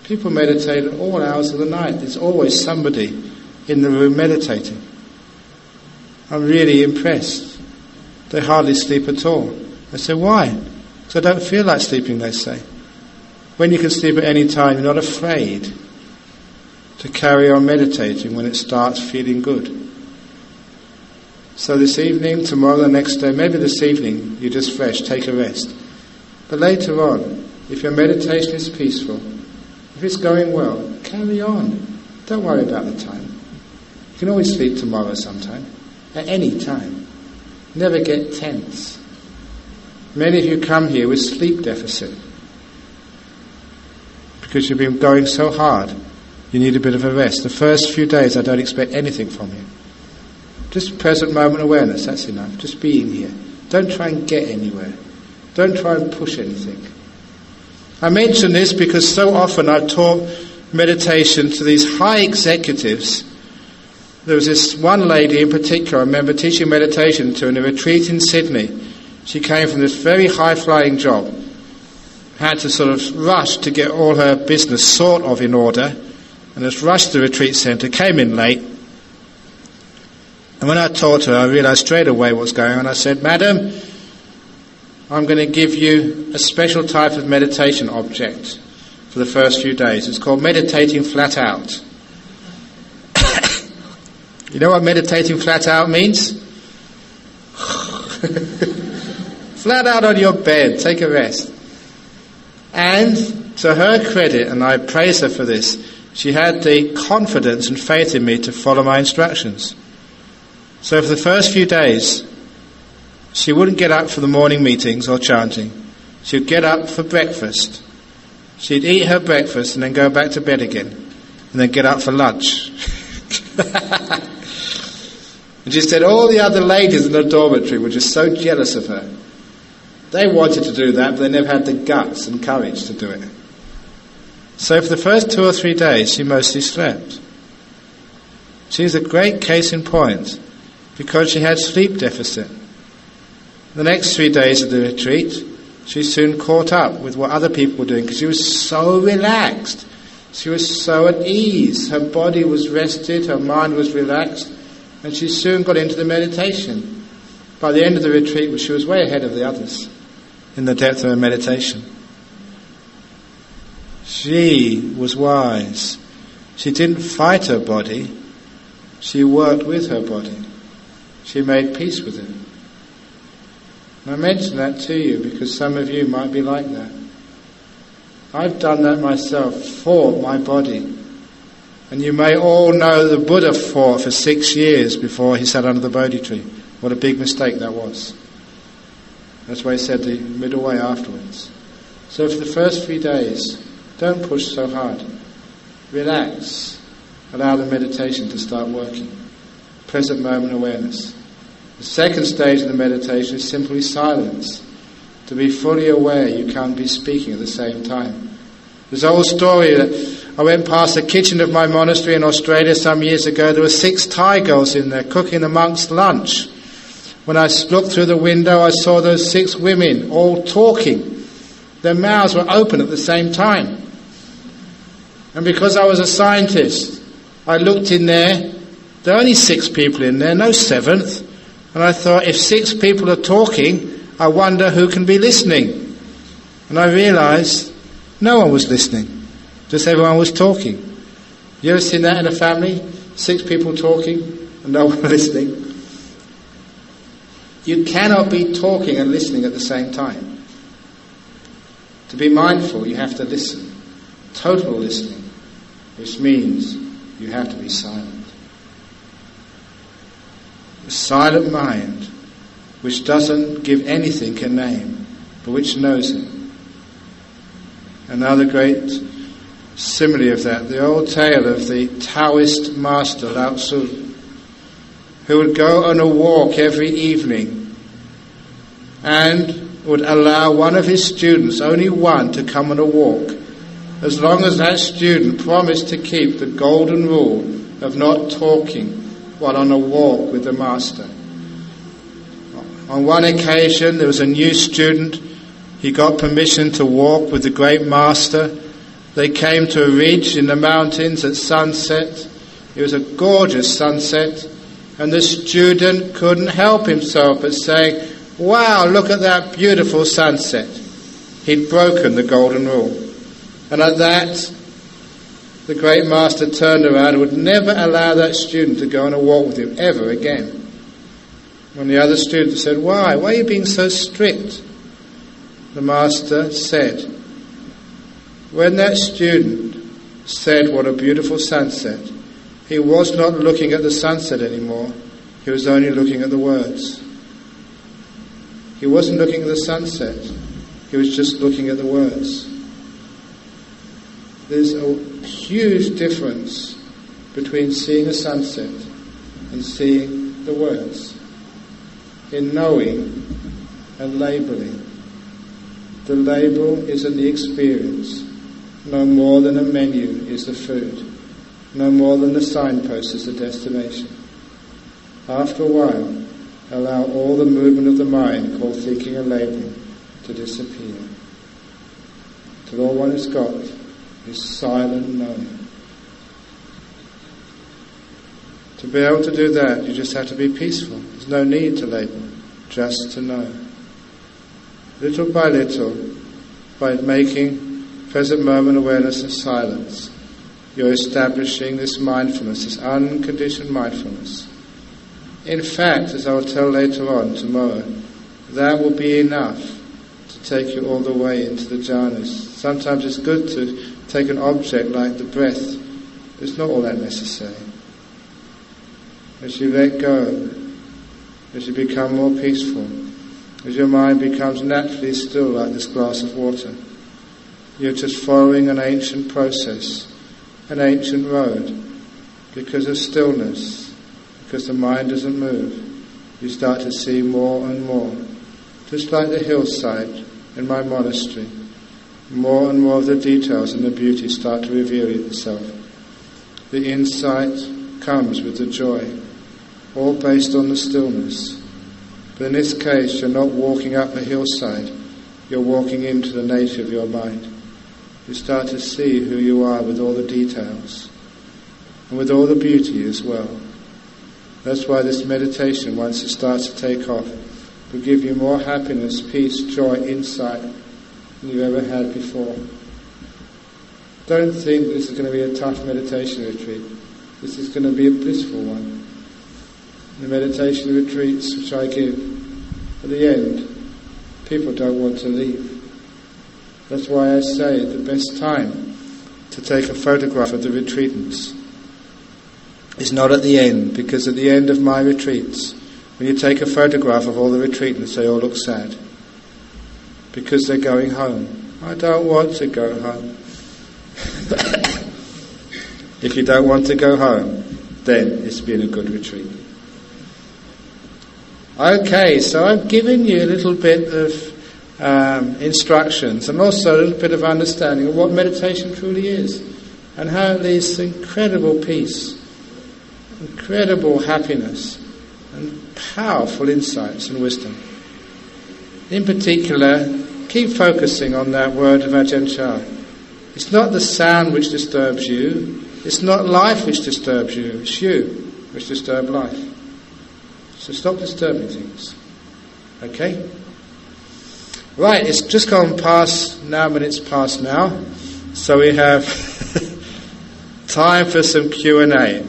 people meditate at all hours of the night. There's always somebody in the room meditating. I'm really impressed. They hardly sleep at all. I say, why? Because I don't feel like sleeping, they say. When you can sleep at any time, you're not afraid to carry on meditating when it starts feeling good. So this evening, tomorrow, the next day, maybe this evening, you're just fresh, take a rest. But later on, if your meditation is peaceful, if it's going well, carry on. Don't worry about the time. You can always sleep tomorrow sometime, at any time. Never get tense. Many of you come here with sleep deficit because you've been going so hard. You need a bit of a rest. The first few days I don't expect anything from you. Just present moment awareness, that's enough. Just being here. Don't try and get anywhere. Don't try and push anything. I mention this because so often I've taught meditation to these high executives. There was this one lady in particular I remember teaching meditation to in a retreat in Sydney. She came from this very high-flying job. Had to sort of rush to get all her business sort of in order. And just rushed to the retreat centre, came in late. And when I taught her, I realised straight away what was going on. I said, Madam, I'm going to give you a special type of meditation object for the first few days. It's called meditating flat out. You know what meditating flat out means? Flat out on your bed, take a rest. And to her credit, and I praise her for this, she had the confidence and faith in me to follow my instructions. So for the first few days, she wouldn't get up for the morning meetings or chanting. She would get up for breakfast. She'd eat her breakfast and then go back to bed again. And then get up for lunch. And she said all the other ladies in the dormitory were just so jealous of her. They wanted to do that, but they never had the guts and courage to do it. So for the first 2 or 3 days, she mostly slept. She's a great case in point, because she had sleep deficit. The next 3 days of the retreat, she soon caught up with what other people were doing, because she was so relaxed. She was so at ease. Her body was rested, her mind was relaxed, and she soon got into the meditation. By the end of the retreat, she was way ahead of the others in the depth of her meditation. She was wise. She didn't fight her body. She worked with her body. She made peace with it. And I mention that to you because some of you might be like that. I've done that myself, fought my body. And you may all know the Buddha fought for 6 years before he sat under the Bodhi tree. What a big mistake that was. That's why he said the middle way afterwards. So for the first 3 days, don't push so hard. Relax. Allow the meditation to start working. Present moment awareness. The second stage of the meditation is simply silence. To be fully aware you can't be speaking at the same time. There's an old story that I went past the kitchen of my monastery in Australia some years ago. There were 6 Thai girls in there cooking the monks' lunch. When I looked through the window, I saw those 6 women all talking. Their mouths were open at the same time. And because I was a scientist, I looked in there. There are only 6 people in there, no 7th. And I thought, if 6 people are talking, I wonder who can be listening. And I realized no one was listening. Just everyone was talking. You ever seen that in a family? 6 people talking and no one listening? You cannot be talking and listening at the same time. To be mindful, you have to listen. Total listening, which means you have to be silent. A silent mind which doesn't give anything a name, but which knows it. Another great simile of that, the old tale of the Taoist master Lao Tzu, who would go on a walk every evening and would allow one of his students, only one, to come on a walk, as long as that student promised to keep the golden rule of not talking while on a walk with the master. On one occasion, there was a new student. He got permission to walk with the great master. They came to a ridge in the mountains at sunset. It was a gorgeous sunset, and the student couldn't help himself but saying, "Wow, look at that beautiful sunset." He'd broken the golden rule. And at that, the great master turned around and would never allow that student to go on a walk with him ever again. When the other student said, Why are you being so strict? The master said, when that student said what a beautiful sunset, he was not looking at the sunset anymore, he was only looking at the words. He wasn't looking at the sunset, he was just looking at the words. There's a huge difference between seeing a sunset and seeing the words. In knowing and labelling. The label isn't the experience, no more than a menu is the food, no more than the signpost is the destination. After a while, allow all the movement of the mind called thinking and labelling to disappear. Till all one has got is silent knowing. To be able to do that, you just have to be peaceful. There's no need to label, just to know. Little by little, by making present moment awareness and silence, you're establishing this mindfulness, this unconditioned mindfulness. In fact, as I will tell later on tomorrow, that will be enough to take you all the way into the jhanas. Sometimes it's good to take an object like the breath. It's not all that necessary. As you let go, as you become more peaceful, as your mind becomes naturally still like this glass of water, you're just following an ancient process, an ancient road. Because of stillness, because the mind doesn't move, you start to see more and more. Just like the hillside in my monastery, more and more of the details and the beauty start to reveal itself. The insight comes with the joy, all based on the stillness. But in this case, you're not walking up a hillside, you're walking into the nature of your mind. You start to see who you are with all the details, and with all the beauty as well. That's why this meditation, once it starts to take off, will give you more happiness, peace, joy, insight than you've ever had before. Don't think this is going to be a tough meditation retreat. This is going to be a blissful one. The meditation retreats which I give, at the end, people don't want to leave. That's why I say the best time to take a photograph of the retreatants is not at the end, because at the end of my retreats, when you take a photograph of all the retreatants, they all look sad. because they're going home. I don't want to go home. If you don't want to go home, then it's been a good retreat. Okay, so I've given you a little bit of instructions and also a little bit of understanding of what meditation truly is and how it leads to incredible peace, incredible happiness and powerful insights and wisdom. In particular, keep focusing on that word of Ajahn. It's not the sound which disturbs you, it's not life which disturbs you, it's you which disturb life. So stop disturbing things. Okay? Right, it's just gone past 9 minutes past now, so we have time for some Q&A.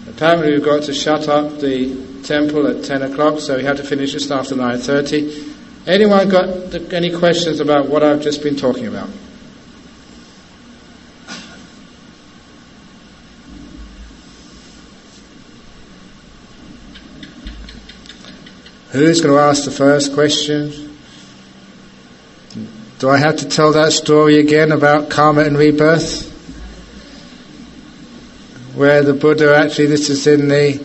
Apparently we've got to shut up the temple at 10 o'clock, so we have to finish just after 9:30. Anyone got any questions about what I've just been talking about? Who's going to ask the first question? Do I have to tell that story again about karma and rebirth? Where the Buddha, actually this is in the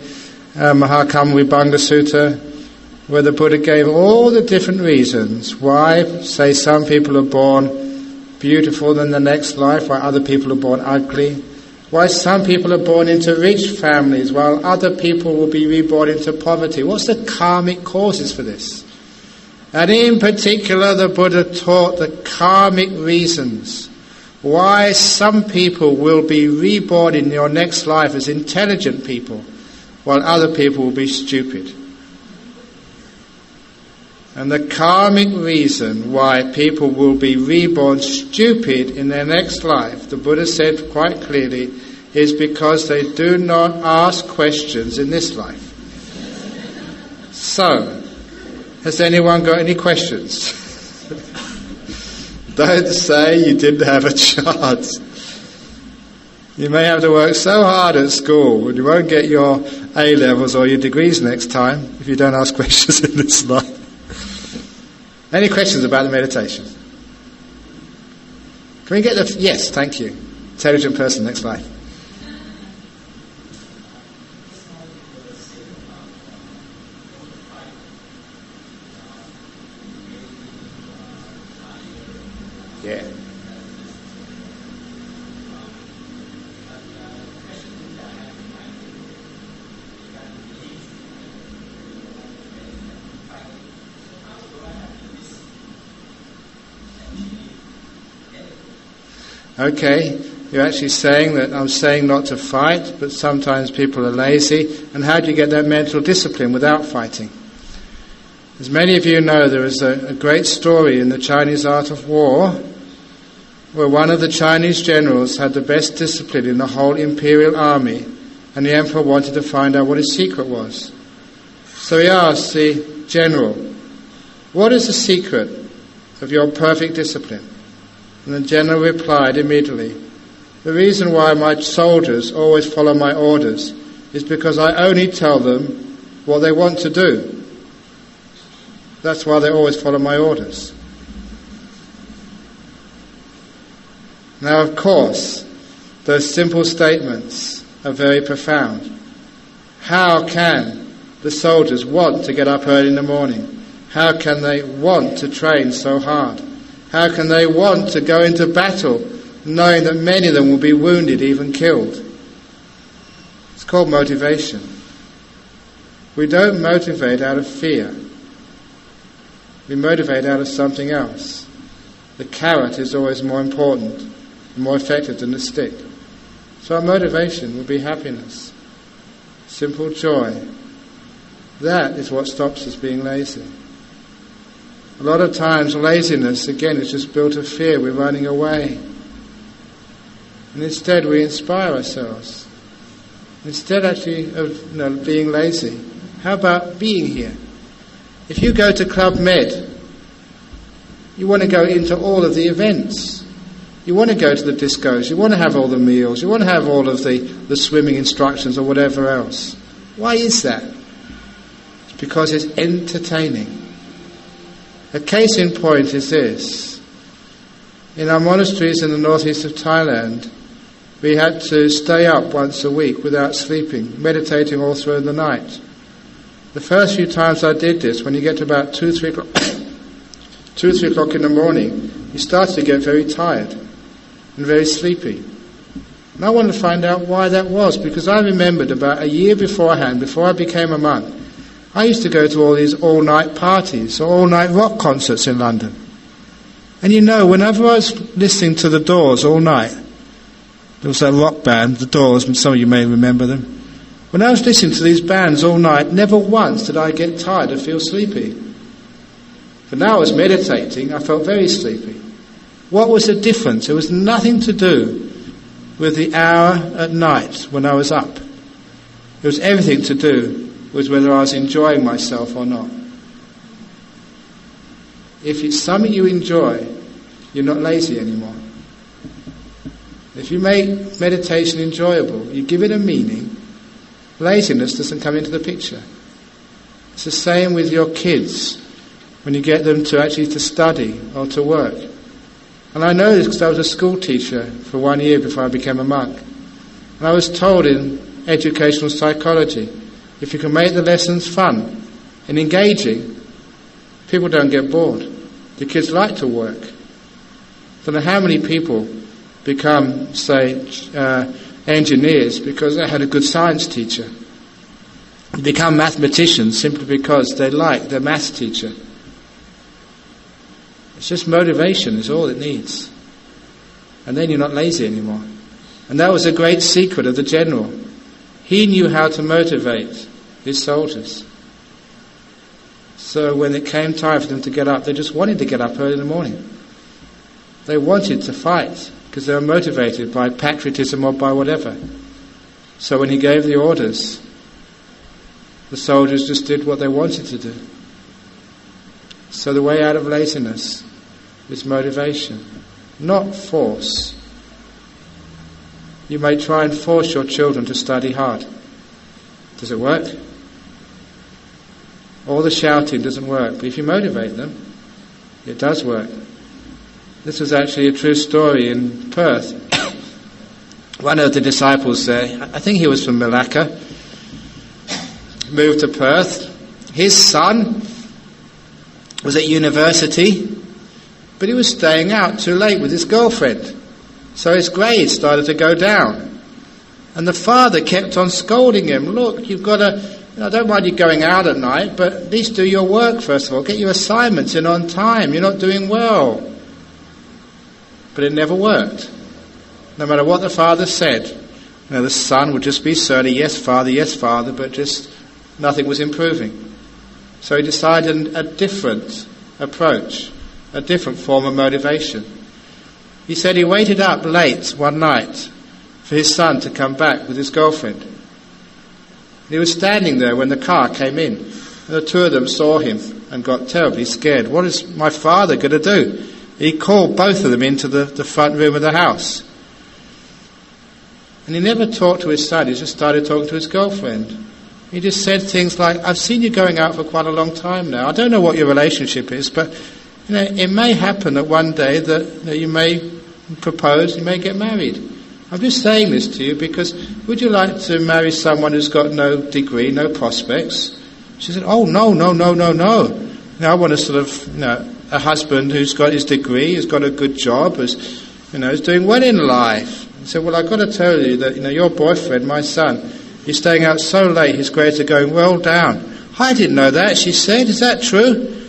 Mahakarma Vibhanga Sutta, where the Buddha gave all the different reasons why, say, some people are born beautiful in the next life, why other people are born ugly, why some people are born into rich families while other people will be reborn into poverty. What's the karmic causes for this? And in particular, the Buddha taught the karmic reasons why some people will be reborn in your next life as intelligent people while other people will be stupid. And the karmic reason why people will be reborn stupid in their next life, the Buddha said quite clearly, is because they do not ask questions in this life. So, has anyone got any questions? Don't say you didn't have a chance. You may have to work so hard at school and you won't get your A-levels or your degrees next time if you don't ask questions in this life. Any questions about the meditation? Can we get the... Yes, thank you. Intelligent person, next slide. Yeah. Okay, you're actually saying that I'm saying not to fight, but sometimes people are lazy. And how do you get that mental discipline without fighting? As many of you know, there is a great story in the Chinese art of war where one of the Chinese generals had the best discipline in the whole imperial army, and the emperor wanted to find out what his secret was. So he asked the general, "What is the secret of your perfect discipline?" And the general replied immediately, "The reason why my soldiers always follow my orders is because I only tell them what they want to do. That's why they always follow my orders." Now, of course, those simple statements are very profound. How can the soldiers want to get up early in the morning? How can they want to train so hard? How can they want to go into battle knowing that many of them will be wounded, even killed? It's called motivation. We don't motivate out of fear. We motivate out of something else. The carrot is always more important and more effective than the stick. So our motivation will be happiness, simple joy. That is what stops us being lazy. A lot of times laziness, again, is just built of fear. We're running away. And instead we inspire ourselves. Instead actually of being lazy, how about being here? If you go to Club Med, you want to go into all of the events. You want to go to the discos. You want to have all the meals. You want to have all of the swimming instructions or whatever else. Why is that? It's because it's entertaining. A case in point is this. In our monasteries in the northeast of Thailand, we had to stay up once a week without sleeping, meditating all through the night. The first few times I did this, when you get to about 2-3 o'clock, 2-3 o'clock in the morning, you start to get very tired and very sleepy. And I wanted to find out why that was, because I remembered about a year beforehand, before I became a monk, I used to go to all these all-night parties, or all-night rock concerts in London. And you know, whenever I was listening to the Doors all night, there was that rock band, the Doors, and some of you may remember them. When I was listening to these bands all night, never once did I get tired or feel sleepy. But now I was meditating, I felt very sleepy. What was the difference? It was nothing to do with the hour at night when I was up. It was everything to do with whether I was enjoying myself or not. If it's something you enjoy, you're not lazy anymore. If you make meditation enjoyable, you give it a meaning, laziness doesn't come into the picture. It's the same with your kids when you get them to actually to study or to work. And I know this because I was a school teacher for 1 year before I became a monk. And I was told in educational psychology, if you can make the lessons fun and engaging, people don't get bored. The kids like to work. I don't know how many people become, say, engineers because they had a good science teacher. Become mathematicians simply because they like their maths teacher. It's just motivation is all it needs. And then you're not lazy anymore. And that was a great secret of the general. He knew how to motivate his soldiers. So when it came time for them to get up, they just wanted to get up early in the morning. They wanted to fight because they were motivated by patriotism or by whatever. So when he gave the orders, the soldiers just did what they wanted to do. So the way out of laziness is motivation, not force. You may try and force your children to study hard. Does it work? All the shouting doesn't work, but if you motivate them, it does work. This was actually a true story in Perth. One of the disciples there, I think he was from Malacca, moved to Perth. His son was at university, but he was staying out too late with his girlfriend. So his grades started to go down. And the father kept on scolding him. Look, you've got to, I don't mind you going out at night, but at least do your work first of all. Get your assignments in on time. You're not doing well. But it never worked. No matter what the father said, the son would just be surly, yes, father, but just nothing was improving. So he decided a different approach, a different form of motivation. He said he waited up late one night for his son to come back with his girlfriend. He was standing there when the car came in. And the two of them saw him and got terribly scared. What is my father going to do? He called both of them into the front room of the house. And he never talked to his son, he just started talking to his girlfriend. He just said things like, I've seen you going out for quite a long time now. I don't know what your relationship is, but it may happen that one day that you may propose, you may get married. I'm just saying this to you because would you like to marry someone who's got no degree, no prospects? She said, oh, no. Now I want a sort of, a husband who's got his degree, who's got a good job, is doing well in life. He said, well, I've got to tell you that, your boyfriend, my son, he's staying out so late, his grades are going well down. I didn't know that, she said. Is that true?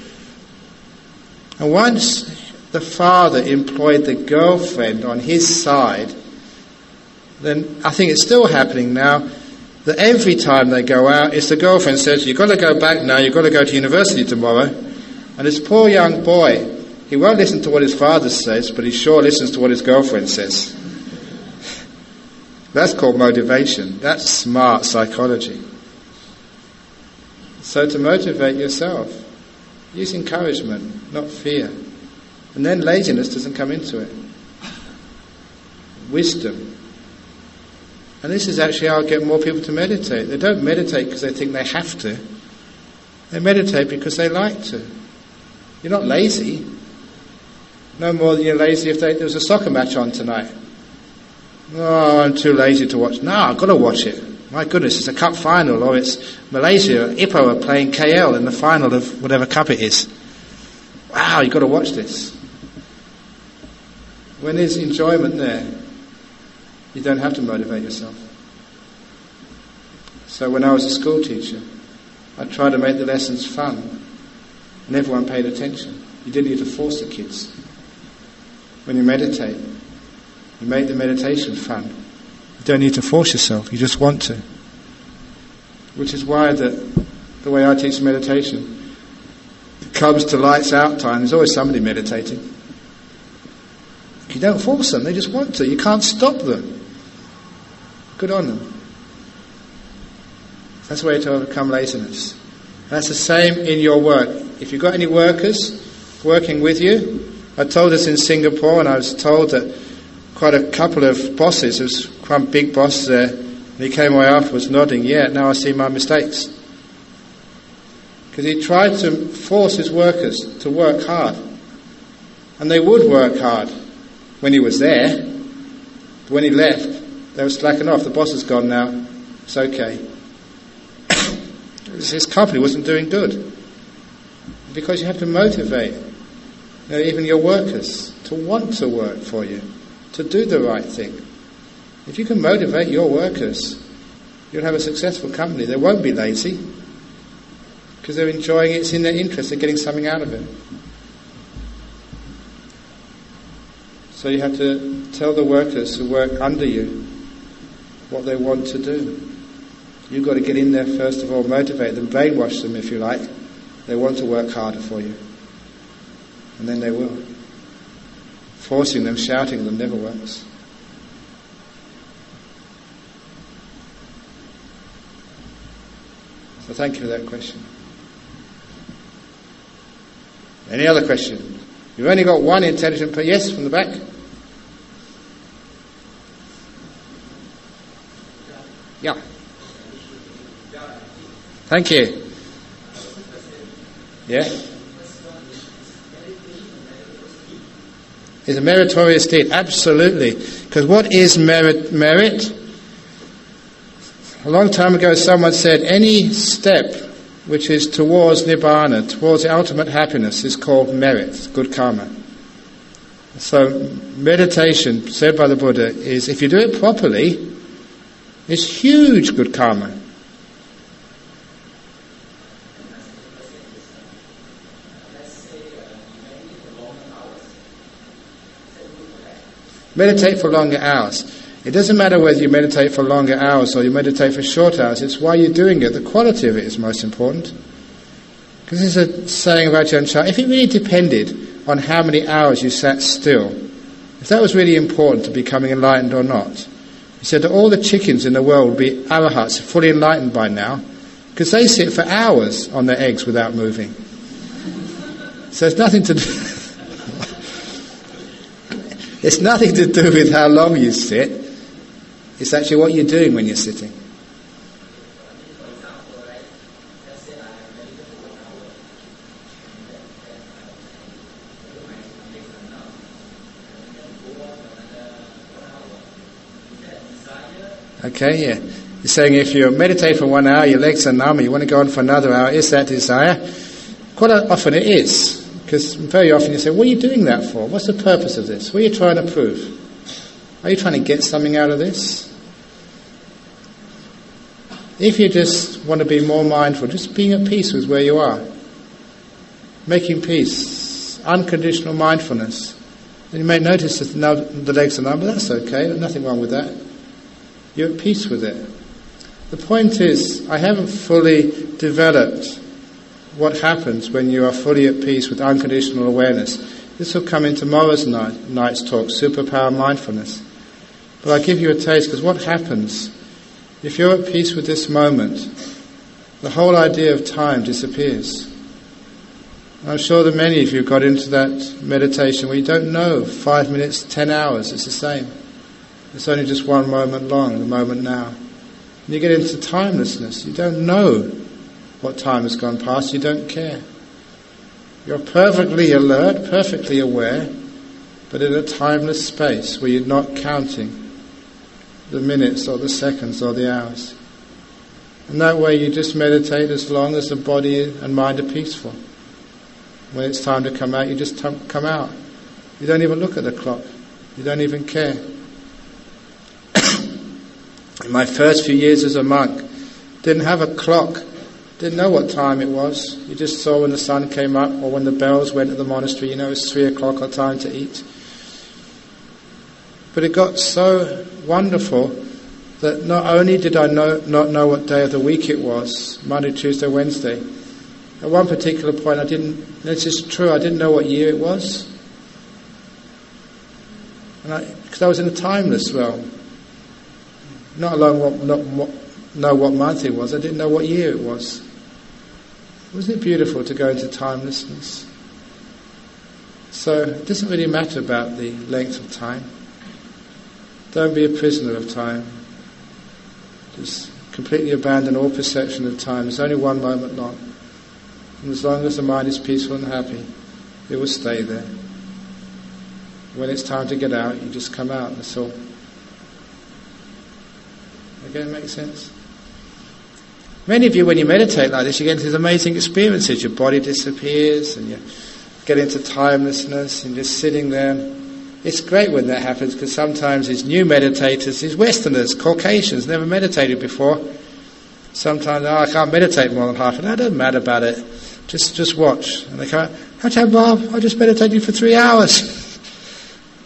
And once the father employed the girlfriend on his side, then I think it's still happening now, that every time they go out, it's the girlfriend says, you've got to go back now, you've got to go to university tomorrow. And this poor young boy, he won't listen to what his father says, but he sure listens to what his girlfriend says. That's called motivation. That's smart psychology. So to motivate yourself, use encouragement, not fear. And then laziness doesn't come into it. Wisdom. And this is actually how I get more people to meditate. They don't meditate because they think they have to. They meditate because they like to. You're not lazy. No more than you're lazy if there was a soccer match on tonight. Oh, I'm too lazy to watch. No, I've got to watch it. My goodness, it's a cup final, or it's Malaysia, Ipoh are playing KL in the final of whatever cup it is. Wow, you've got to watch this. When there's enjoyment there, you don't have to motivate yourself. So when I was a school teacher, I tried to make the lessons fun, and everyone paid attention. You didn't need to force the kids. When you meditate, you make the meditation fun. You don't need to force yourself, you just want to. Which is why the way I teach meditation, it comes to lights out time, there's always somebody meditating. You don't force them, they just want to. You can't stop them. Good on them. That's the way to overcome laziness. That's the same in your work. If you've got any workers working with you, I told this in Singapore, and I was told that quite a couple of bosses, there was quite a big boss there, and he came away afterwards nodding, yeah, now I see my mistakes. Because he tried to force his workers to work hard. And they would work hard when he was there. But when he left, they were slacking off. The boss is gone now, it's okay. His company wasn't doing good. Because you have to motivate even your workers to want to work for you, to do the right thing. If you can motivate your workers, you'll have a successful company. They won't be lazy because they're enjoying it. It's in their interest. They're getting something out of it. So you have to tell the workers who work under you what they want to do. You've got to get in there first of all, motivate them, brainwash them if you like. They want to work harder for you. And then they will. Forcing them, shouting them never works. So thank you for that question. Any other question? You've only got one intelligent person. Yes, from the back. Yeah. Thank you. Yeah? It's a meritorious deed, absolutely. Because what is merit? A long time ago someone said any step which is towards nibbana, towards the ultimate happiness, is called merit, good karma. So meditation, said by the Buddha, is if you do it properly, it's huge good karma. Meditate for longer hours. It doesn't matter whether you meditate for longer hours or you meditate for short hours. It's why you're doing it. The quality of it is most important. Because there's a saying about Ajahn Chah, if it really depended on how many hours you sat still, if that was really important to becoming enlightened or not, he said that all the chickens in the world would be arahats, fully enlightened by now, because they sit for hours on their eggs without moving. So it's nothing to do... It's nothing to do with how long you sit. It's actually what you're doing when you're sitting. Okay, yeah. You're saying if you meditate for 1 hour, your legs are numb, you want to go on for another hour, is that desire? Quite often it is. Because very often you say, what are you doing that for? What's the purpose of this? What are you trying to prove? Are you trying to get something out of this? If you just want to be more mindful, just being at peace with where you are, making peace, unconditional mindfulness, then you may notice that the legs are numb, but that's okay, there's nothing wrong with that. You're at peace with it. The point is, I haven't fully developed what happens when you are fully at peace with unconditional awareness. This will come in tomorrow's night's talk, superpower mindfulness. But I'll give you a taste, because what happens, if you're at peace with this moment, the whole idea of time disappears. I'm sure that many of you got into that meditation where you don't know 5 minutes, 10 hours, it's the same. It's only just one moment long, the moment now. And you get into timelessness, you don't know what time has gone past, you don't care. You're perfectly alert, perfectly aware, but in a timeless space where you're not counting the minutes or the seconds or the hours. And that way you just meditate as long as the body and mind are peaceful. When it's time to come out, you just come out. You don't even look at the clock. You don't even care. In my first few years as a monk, didn't have a clock, didn't know what time it was. You just saw when the sun came up or when the bells went at the monastery, it was 3 o'clock or time to eat. But it got so wonderful that not only did I not know what day of the week it was, Monday, Tuesday, Wednesday, at one particular point this is true, I didn't know what year it was. Because I was in a timeless realm. Not alone know what month it was, I didn't know what year it was. Wasn't it beautiful to go into timelessness? So it doesn't really matter about the length of time. Don't be a prisoner of time. Just completely abandon all perception of time. There's only one moment long. And as long as the mind is peaceful and happy, it will stay there. When it's time to get out, you just come out, that's all. Again, makes sense? Many of you, when you meditate like this, you get into these amazing experiences. Your body disappears and you get into timelessness and you're sitting there. It's great when that happens because sometimes these new meditators, these Westerners, Caucasians, never meditated before. Sometimes, I can't meditate more than half an hour. It doesn't matter about it. Just watch. And they come, Ajahn Brahm, I just meditated for 3 hours.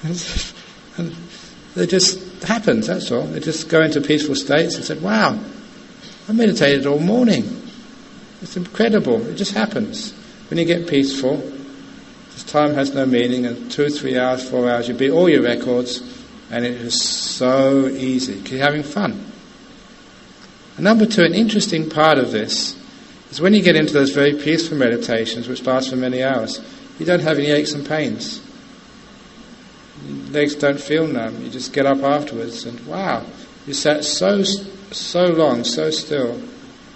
And it just happens, that's all. They just go into peaceful states and said, wow, I meditated all morning. It's incredible. It just happens. When you get peaceful, this time has no meaning, and 2, 3 hours, 4 hours, you beat all your records, and it is so easy because you're having fun. And number 2, an interesting part of this is when you get into those very peaceful meditations, which last for many hours, you don't have any aches and pains. Your legs don't feel numb. You just get up afterwards, and wow, you sat so long, so still.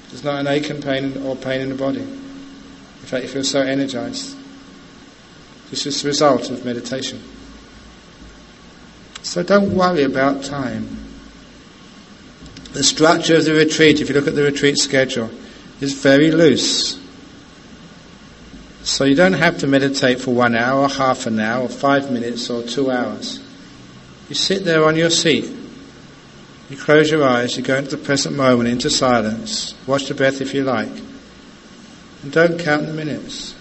There's not an ache and pain or pain in the body. In fact, you feel so energized. This is the result of meditation. So don't worry about time. The structure of the retreat, if you look at the retreat schedule, is very loose. So you don't have to meditate for 1 hour, or half an hour, or 5 minutes, or 2 hours. You sit there on your seat. You close your eyes, you go into the present moment, into silence. Watch the breath if you like. And don't count the minutes.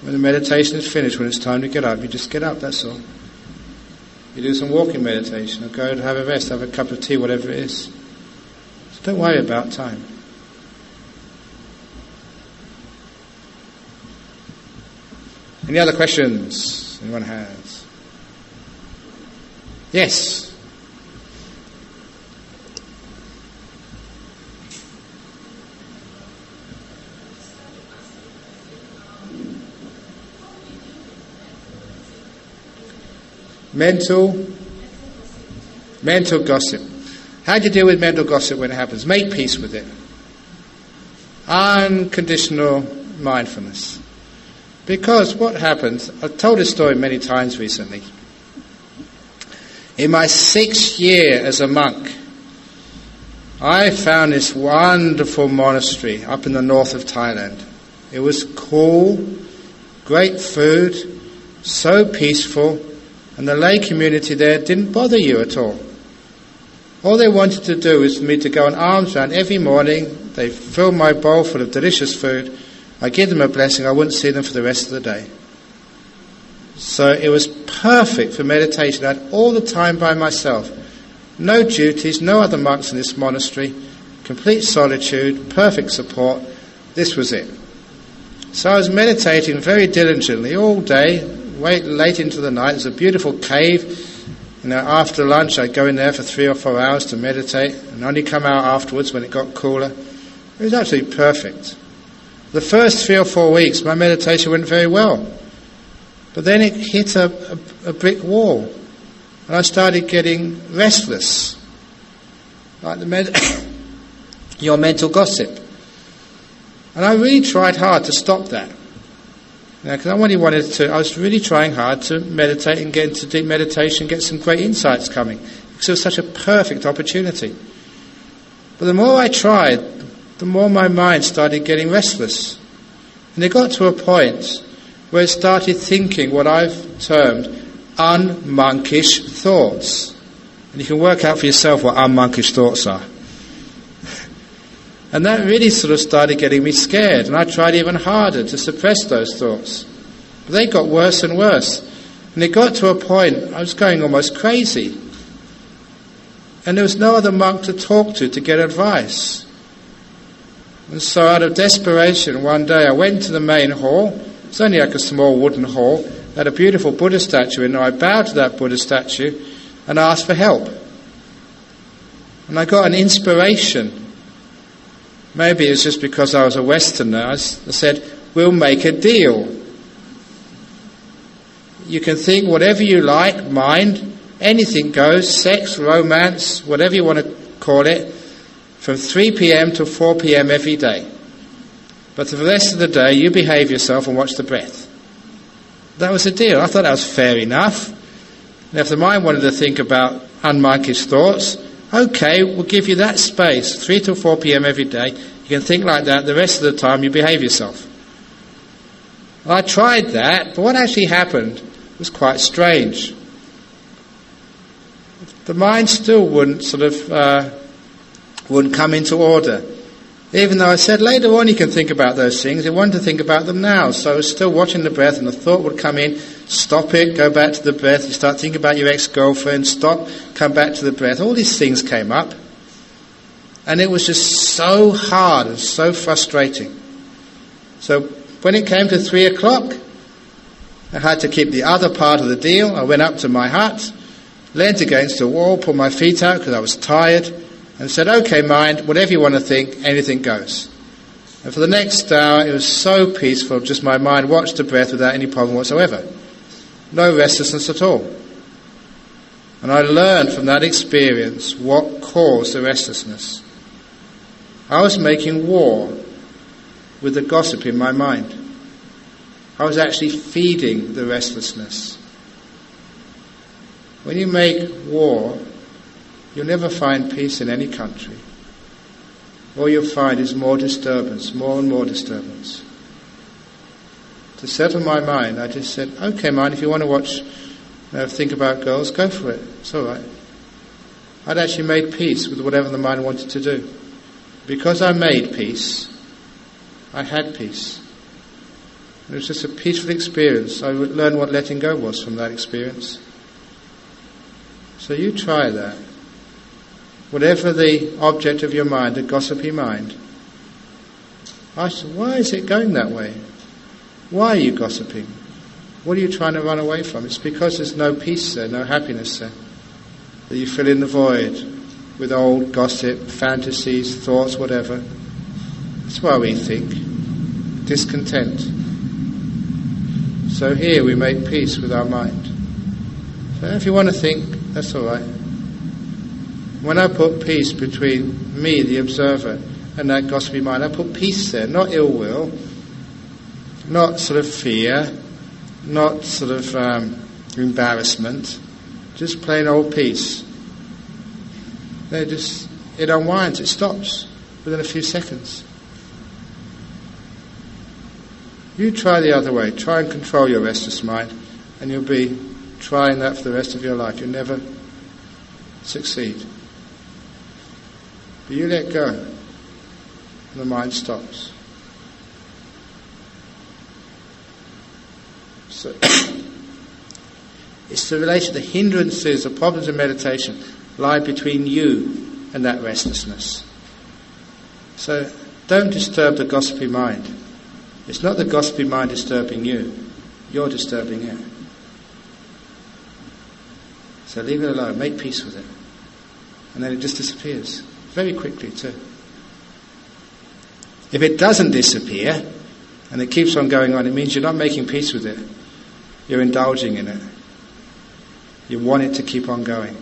When the meditation is finished, when it's time to get up, you just get up, that's all. You do some walking meditation, or go to have a rest, have a cup of tea, whatever it is. So don't worry about time. Any other questions anyone has? Yes? Mental gossip. How do you deal with mental gossip when it happens? Make peace with it. Unconditional mindfulness. Because what happens, I've told this story many times recently. In my 6th year as a monk, I found this wonderful monastery up in the north of Thailand. It was cool, great food, so peaceful, and the lay community there didn't bother you at all. All they wanted to do was for me to go on alms round every morning. They fill my bowl full of delicious food. I give them a blessing. I wouldn't see them for the rest of the day. So it was perfect for meditation. I had all the time by myself. No duties, no other monks in this monastery. Complete solitude, perfect support. This was it. So I was meditating very diligently all day, late into the night. There's a beautiful cave. After lunch I'd go in there for 3 or 4 hours to meditate and only come out afterwards when it got cooler. It was absolutely perfect. The first 3 or 4 weeks my meditation went very well. But then it hit a brick wall and I started getting restless. Like your mental gossip. And I really tried hard to stop that. Because I was really trying hard to meditate and get into deep meditation, get some great insights coming. Because it was such a perfect opportunity. But the more I tried, the more my mind started getting restless. And it got to a point where it started thinking what I've termed unmonkish thoughts. And you can work out for yourself what unmonkish thoughts are. And that really sort of started getting me scared, and I tried even harder to suppress those thoughts. But they got worse and worse. And it got to a point I was going almost crazy. And there was no other monk to talk to get advice. And so out of desperation, one day I went to the main hall. It's only like a small wooden hall. It had a beautiful Buddha statue in there. I bowed to that Buddha statue and asked for help. And I got an inspiration. Maybe it's just because I was a Westerner. I said, we'll make a deal. You can think whatever you like, mind, anything goes, sex, romance, whatever you want to call it, from 3 p.m. to 4 p.m. every day. But for the rest of the day, you behave yourself and watch the breath. That was the deal. I thought that was fair enough. And if the mind wanted to think about unmonkish thoughts, okay, we'll give you that space, 3 to 4 p.m. every day. You can think like that. The rest of the time, you behave yourself. I tried that, but what actually happened was quite strange. The mind still wouldn't come into order. Even though I said later on you can think about those things, it wanted to think about them now. So I was still watching the breath, and the thought would come in, stop it, go back to the breath, you start thinking about your ex-girlfriend, stop, come back to the breath. All these things came up. And it was just so hard and so frustrating. So when it came to 3 o'clock, I had to keep the other part of the deal. I went up to my hut, leant against the wall, pulled my feet out because I was tired, and said, okay, mind, whatever you want to think, anything goes. And for the next hour, it was so peaceful, just my mind watched the breath without any problem whatsoever. No restlessness at all. And I learned from that experience what caused the restlessness. I was making war with the gossip in my mind. I was actually feeding the restlessness. When you make war, you'll never find peace in any country. All you'll find is more disturbance, more and more disturbance. To settle my mind, I just said, okay, mind, if you want to think about girls, go for it. It's all right. I'd actually made peace with whatever the mind wanted to do. Because I made peace, I had peace. It was just a peaceful experience. I would learn what letting go was from that experience. So you try that. Whatever the object of your mind, a gossipy mind, ask, why is it going that way? Why are you gossiping? What are you trying to run away from? It's because there's no peace there, no happiness there. That you fill in the void with old gossip, fantasies, thoughts, whatever. That's why we think. Discontent. So here we make peace with our mind. So if you want to think, that's all right. When I put peace between me, the observer, and that gossipy mind, I put peace there, not ill will, not sort of fear, not sort of embarrassment, just plain old peace. It unwinds, it stops within a few seconds. You try the other way, try and control your restless mind, and you'll be trying that for the rest of your life. You'll never succeed. But you let go, and the mind stops. So it's the relation, the hindrances, the problems of meditation lie between you and that restlessness. So don't disturb the gossipy mind. It's not the gossipy mind disturbing you, you're disturbing it. So leave it alone, make peace with it. And then it just disappears. Very quickly too. If it doesn't disappear, and it keeps on going on, it means you're not making peace with it. You're indulging in it. You want it to keep on going.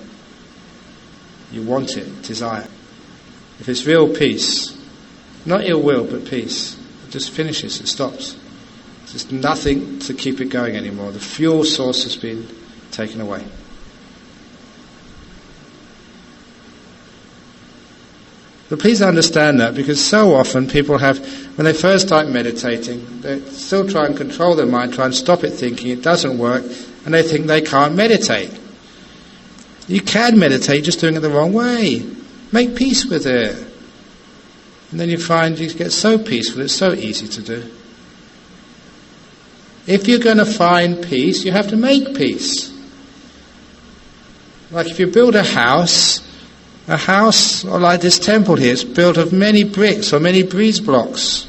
You want it, desire. If it's real peace, not ill will, but peace, it just finishes, it stops. There's nothing to keep it going anymore. The fuel source has been taken away. But please understand that, because so often people have, when they first start meditating, they still try and control their mind, try and stop it thinking, it doesn't work, and they think they can't meditate. You can meditate, just doing it the wrong way. Make peace with it. And then you find you get so peaceful, it's so easy to do. If you're going to find peace, you have to make peace. Like if you build a house, or like this temple here, it's built of many bricks or many breeze blocks.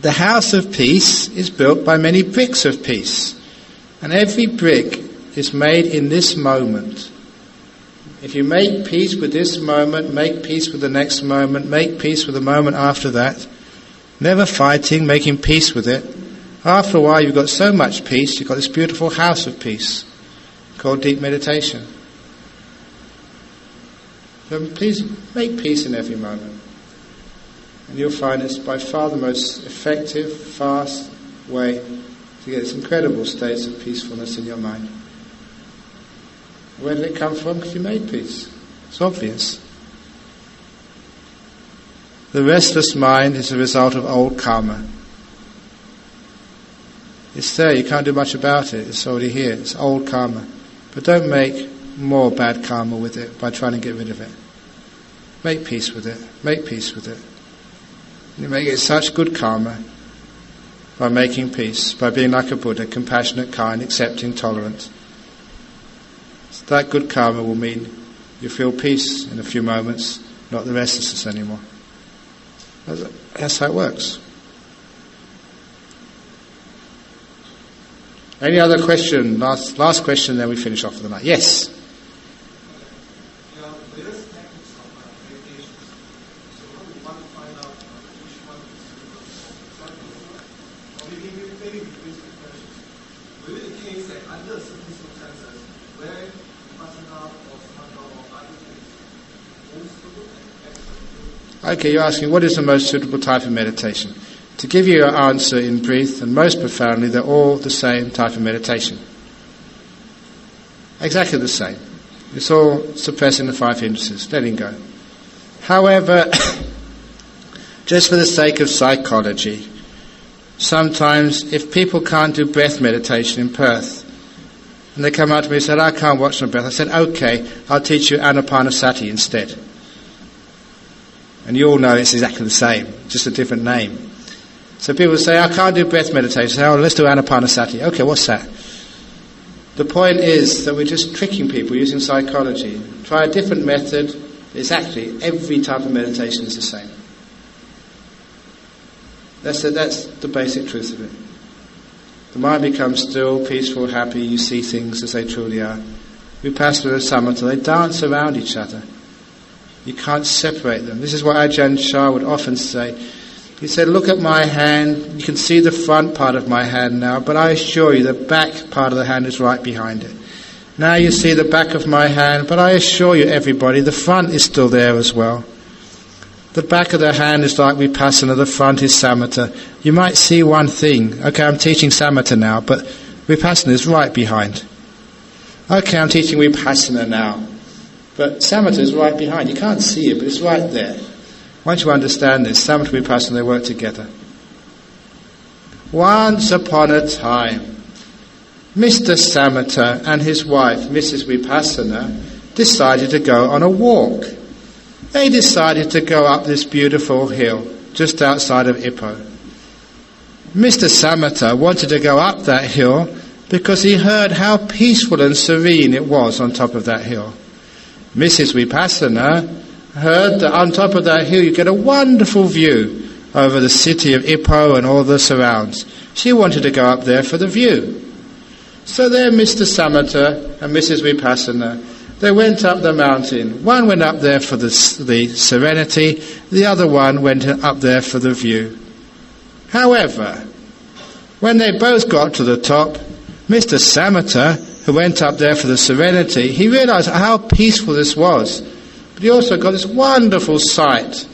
The house of peace is built by many bricks of peace. And every brick is made in this moment. If you make peace with this moment, make peace with the next moment, make peace with the moment after that, never fighting, making peace with it, after a while you've got so much peace, you've got this beautiful house of peace called deep meditation. So please make peace in every moment. And you'll find it's by far the most effective, fast way to get this incredible states of peacefulness in your mind. Where did it come from? Because you made peace. It's obvious. The restless mind is a result of old karma. It's there, you can't do much about it. It's already here. It's old karma. But don't make more bad karma with it by trying to get rid of it. Make peace with it. Make peace with it. You make it such good karma by making peace, by being like a Buddha, compassionate, kind, accepting, tolerant. That good karma will mean you feel peace in a few moments, not the restlessness anymore. That's how it works. Any other question? Last question, then we finish off for the night. Yes? Okay, you're asking what is the most suitable type of meditation. To give you your answer in brief and most profoundly, they're all the same type of meditation. Exactly the same. It's all suppressing the five hindrances, letting go. However, just for the sake of psychology, sometimes if people can't do breath meditation in Perth, and they come out to me and said, I can't watch my breath, I said, okay, I'll teach you Anapanasati instead. And you all know it's exactly the same, just a different name. So people say, I can't do breath meditation. Say, oh, let's do Anapanasati. Okay, what's that? The point is that we're just tricking people using psychology. Try a different method. It's actually, every type of meditation is the same. That's the basic truth of it. The mind becomes still, peaceful, happy. You see things as they truly are. Vipassana and Samatha, they dance around each other. You can't separate them. This is what Ajahn Shah would often say. He said, look at my hand. You can see the front part of my hand now, but I assure you the back part of the hand is right behind it. Now you see the back of my hand, but I assure you, everybody, the front is still there as well. The back of the hand is like Vipassana, the front is Samatha. You might see one thing. Okay, I'm teaching Samatha now, but Vipassana is right behind. Okay, I'm teaching Vipassana now. But Samatha is right behind. You can't see it, but it's right there. Once you understand this, Samatha and Vipassana, they work together. Once upon a time, Mr. Samatha and his wife, Mrs. Vipassana, decided to go on a walk. They decided to go up this beautiful hill just outside of Ipoh. Mr. Samatha wanted to go up that hill because he heard how peaceful and serene it was on top of that hill. Mrs. Vipassana heard that on top of that hill you get a wonderful view over the city of Ipoh and all the surrounds. She wanted to go up there for the view. So there Mr. Samatha and Mrs. Vipassana, they went up the mountain. One went up there for the serenity, the other one went up there for the view. However, when they both got to the top, Mr. Samatha, who went up there for the serenity, he realized how peaceful this was. But he also got this wonderful sight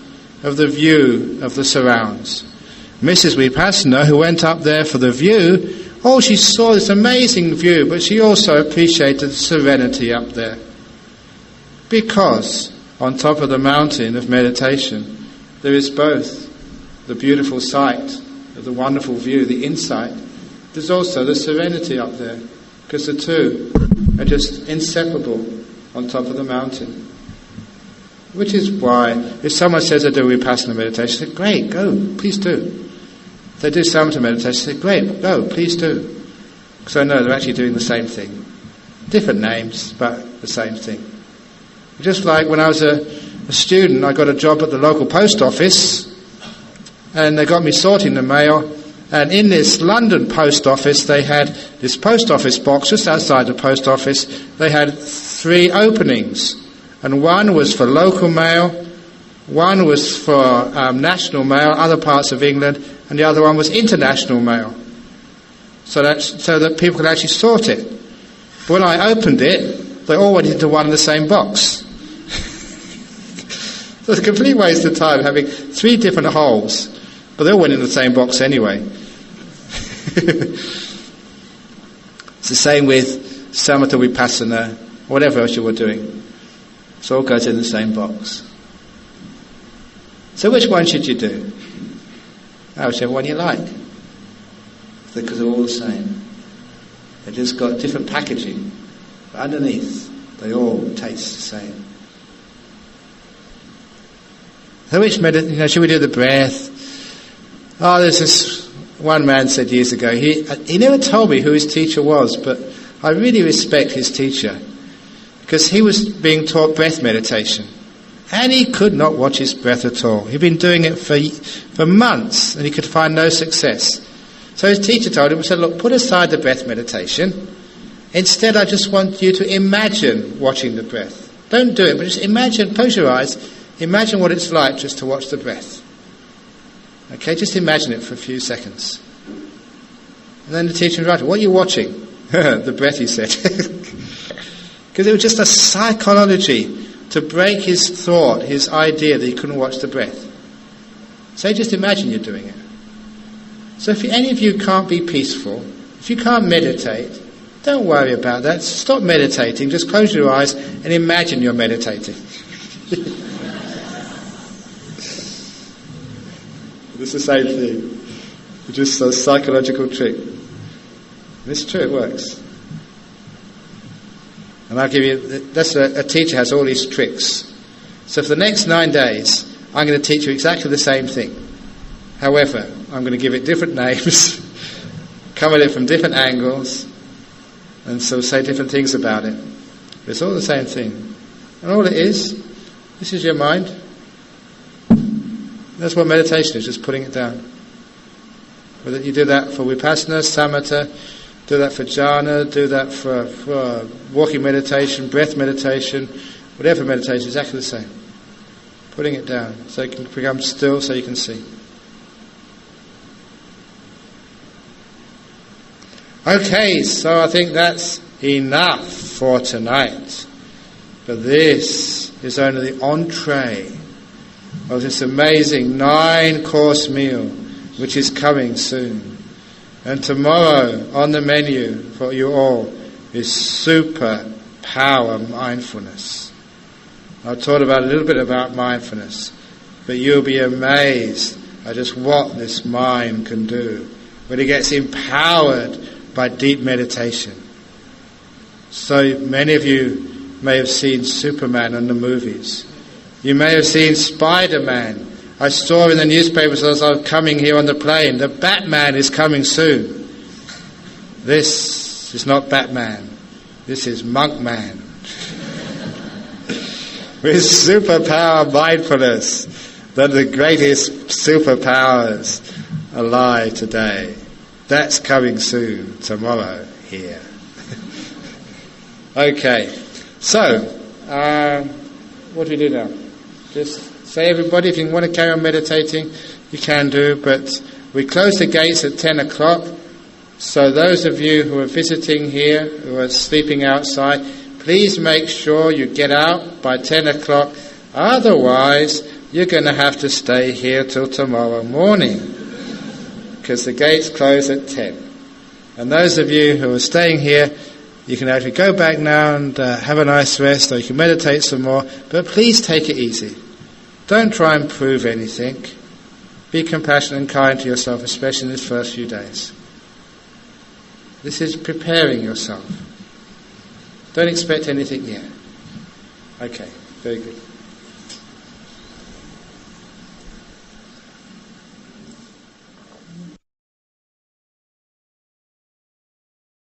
of the view of the surrounds. Mrs. Vipassana, who went up there for the view, she saw this amazing view, but she also appreciated the serenity up there. Because on top of the mountain of meditation, there is both the beautiful sight of the wonderful view, the insight. There's also the serenity up there, because the two are just inseparable on top of the mountain. Which is why, if someone says I do Vipassana meditation, I say, great, go, please do. If they do Samatha meditation, I say, great, go, please do. Because I know they're actually doing the same thing. Different names, but the same thing. Just like when I was a student, I got a job at the local post office, and they got me sorting the mail, and in this London post office, they had this post office box just outside the post office. They had 3 openings, and one was for local mail, one was for national mail, other parts of England, and the other one was international mail, so that people could actually sort it. But when I opened it, they all went into one and the same box. So it's a complete waste of time having 3 different holes, but they all went in the same box anyway. It's the same with Samatha Vipassana, whatever else you were doing. It all goes in the same box. So which one should you do? Whichever one you like. Because they're all the same. They've just got different packaging. But underneath, they all taste the same. So which should we do the breath? There's this one man said years ago, he never told me who his teacher was, but I really respect his teacher, because he was being taught breath meditation, and he could not watch his breath at all. He'd been doing it for months, and he could find no success. So his teacher told him, he said, look, put aside the breath meditation. Instead, I just want you to imagine watching the breath. Don't do it, but just imagine, close your eyes, imagine what it's like just to watch the breath. Okay, just imagine it for a few seconds. And then the teacher was right, what are you watching? The breath, he said. Because it was just a psychology to break his thought, his idea that he couldn't watch the breath. So just imagine you're doing it. So if any of you can't be peaceful, if you can't meditate, don't worry about that. Stop meditating, just close your eyes and imagine you're meditating. It's the same thing. It's just a psychological trick. It's true, it works. And I'll give you, that's a teacher has all these tricks. So for the next 9 days, I'm going to teach you exactly the same thing. However, I'm going to give it different names, come at it from different angles, and so say different things about it. But it's all the same thing. And all it is, this is your mind. That's what meditation is, just putting it down. Whether you do that for Vipassana, Samatha, do that for Jhana, do that for walking meditation, breath meditation, whatever meditation, exactly the same. Putting it down so you can become still, so you can see. Okay, so I think that's enough for tonight. But this is only the entree of this amazing 9-course meal which is coming soon. And tomorrow on the menu for you all is super power mindfulness. I've taught about a little bit about mindfulness, but you'll be amazed at just what this mind can do when it gets empowered by deep meditation. So many of you may have seen Superman in the movies. You may have seen Spider-Man. I saw in the newspapers as I was coming here on the plane, the Batman is coming soon. This is not Batman. This is Monkman. With superpower mindfulness, that the greatest superpowers alive today. That's coming soon, tomorrow, here. Okay, so, what do we do now? Just say, everybody, if you want to carry on meditating, you can do, but we close the gates at 10 o'clock, so those of you who are visiting here, who are sleeping outside, please make sure you get out by 10 o'clock, otherwise you're going to have to stay here till tomorrow morning. because the gates close at 10. And those of you who are staying here, you can actually go back now and have a nice rest, or you can meditate some more, but please take it easy. Don't try and prove anything. Be compassionate and kind to yourself, especially in these first few days. This is preparing yourself. Don't expect anything yet. Okay, very good.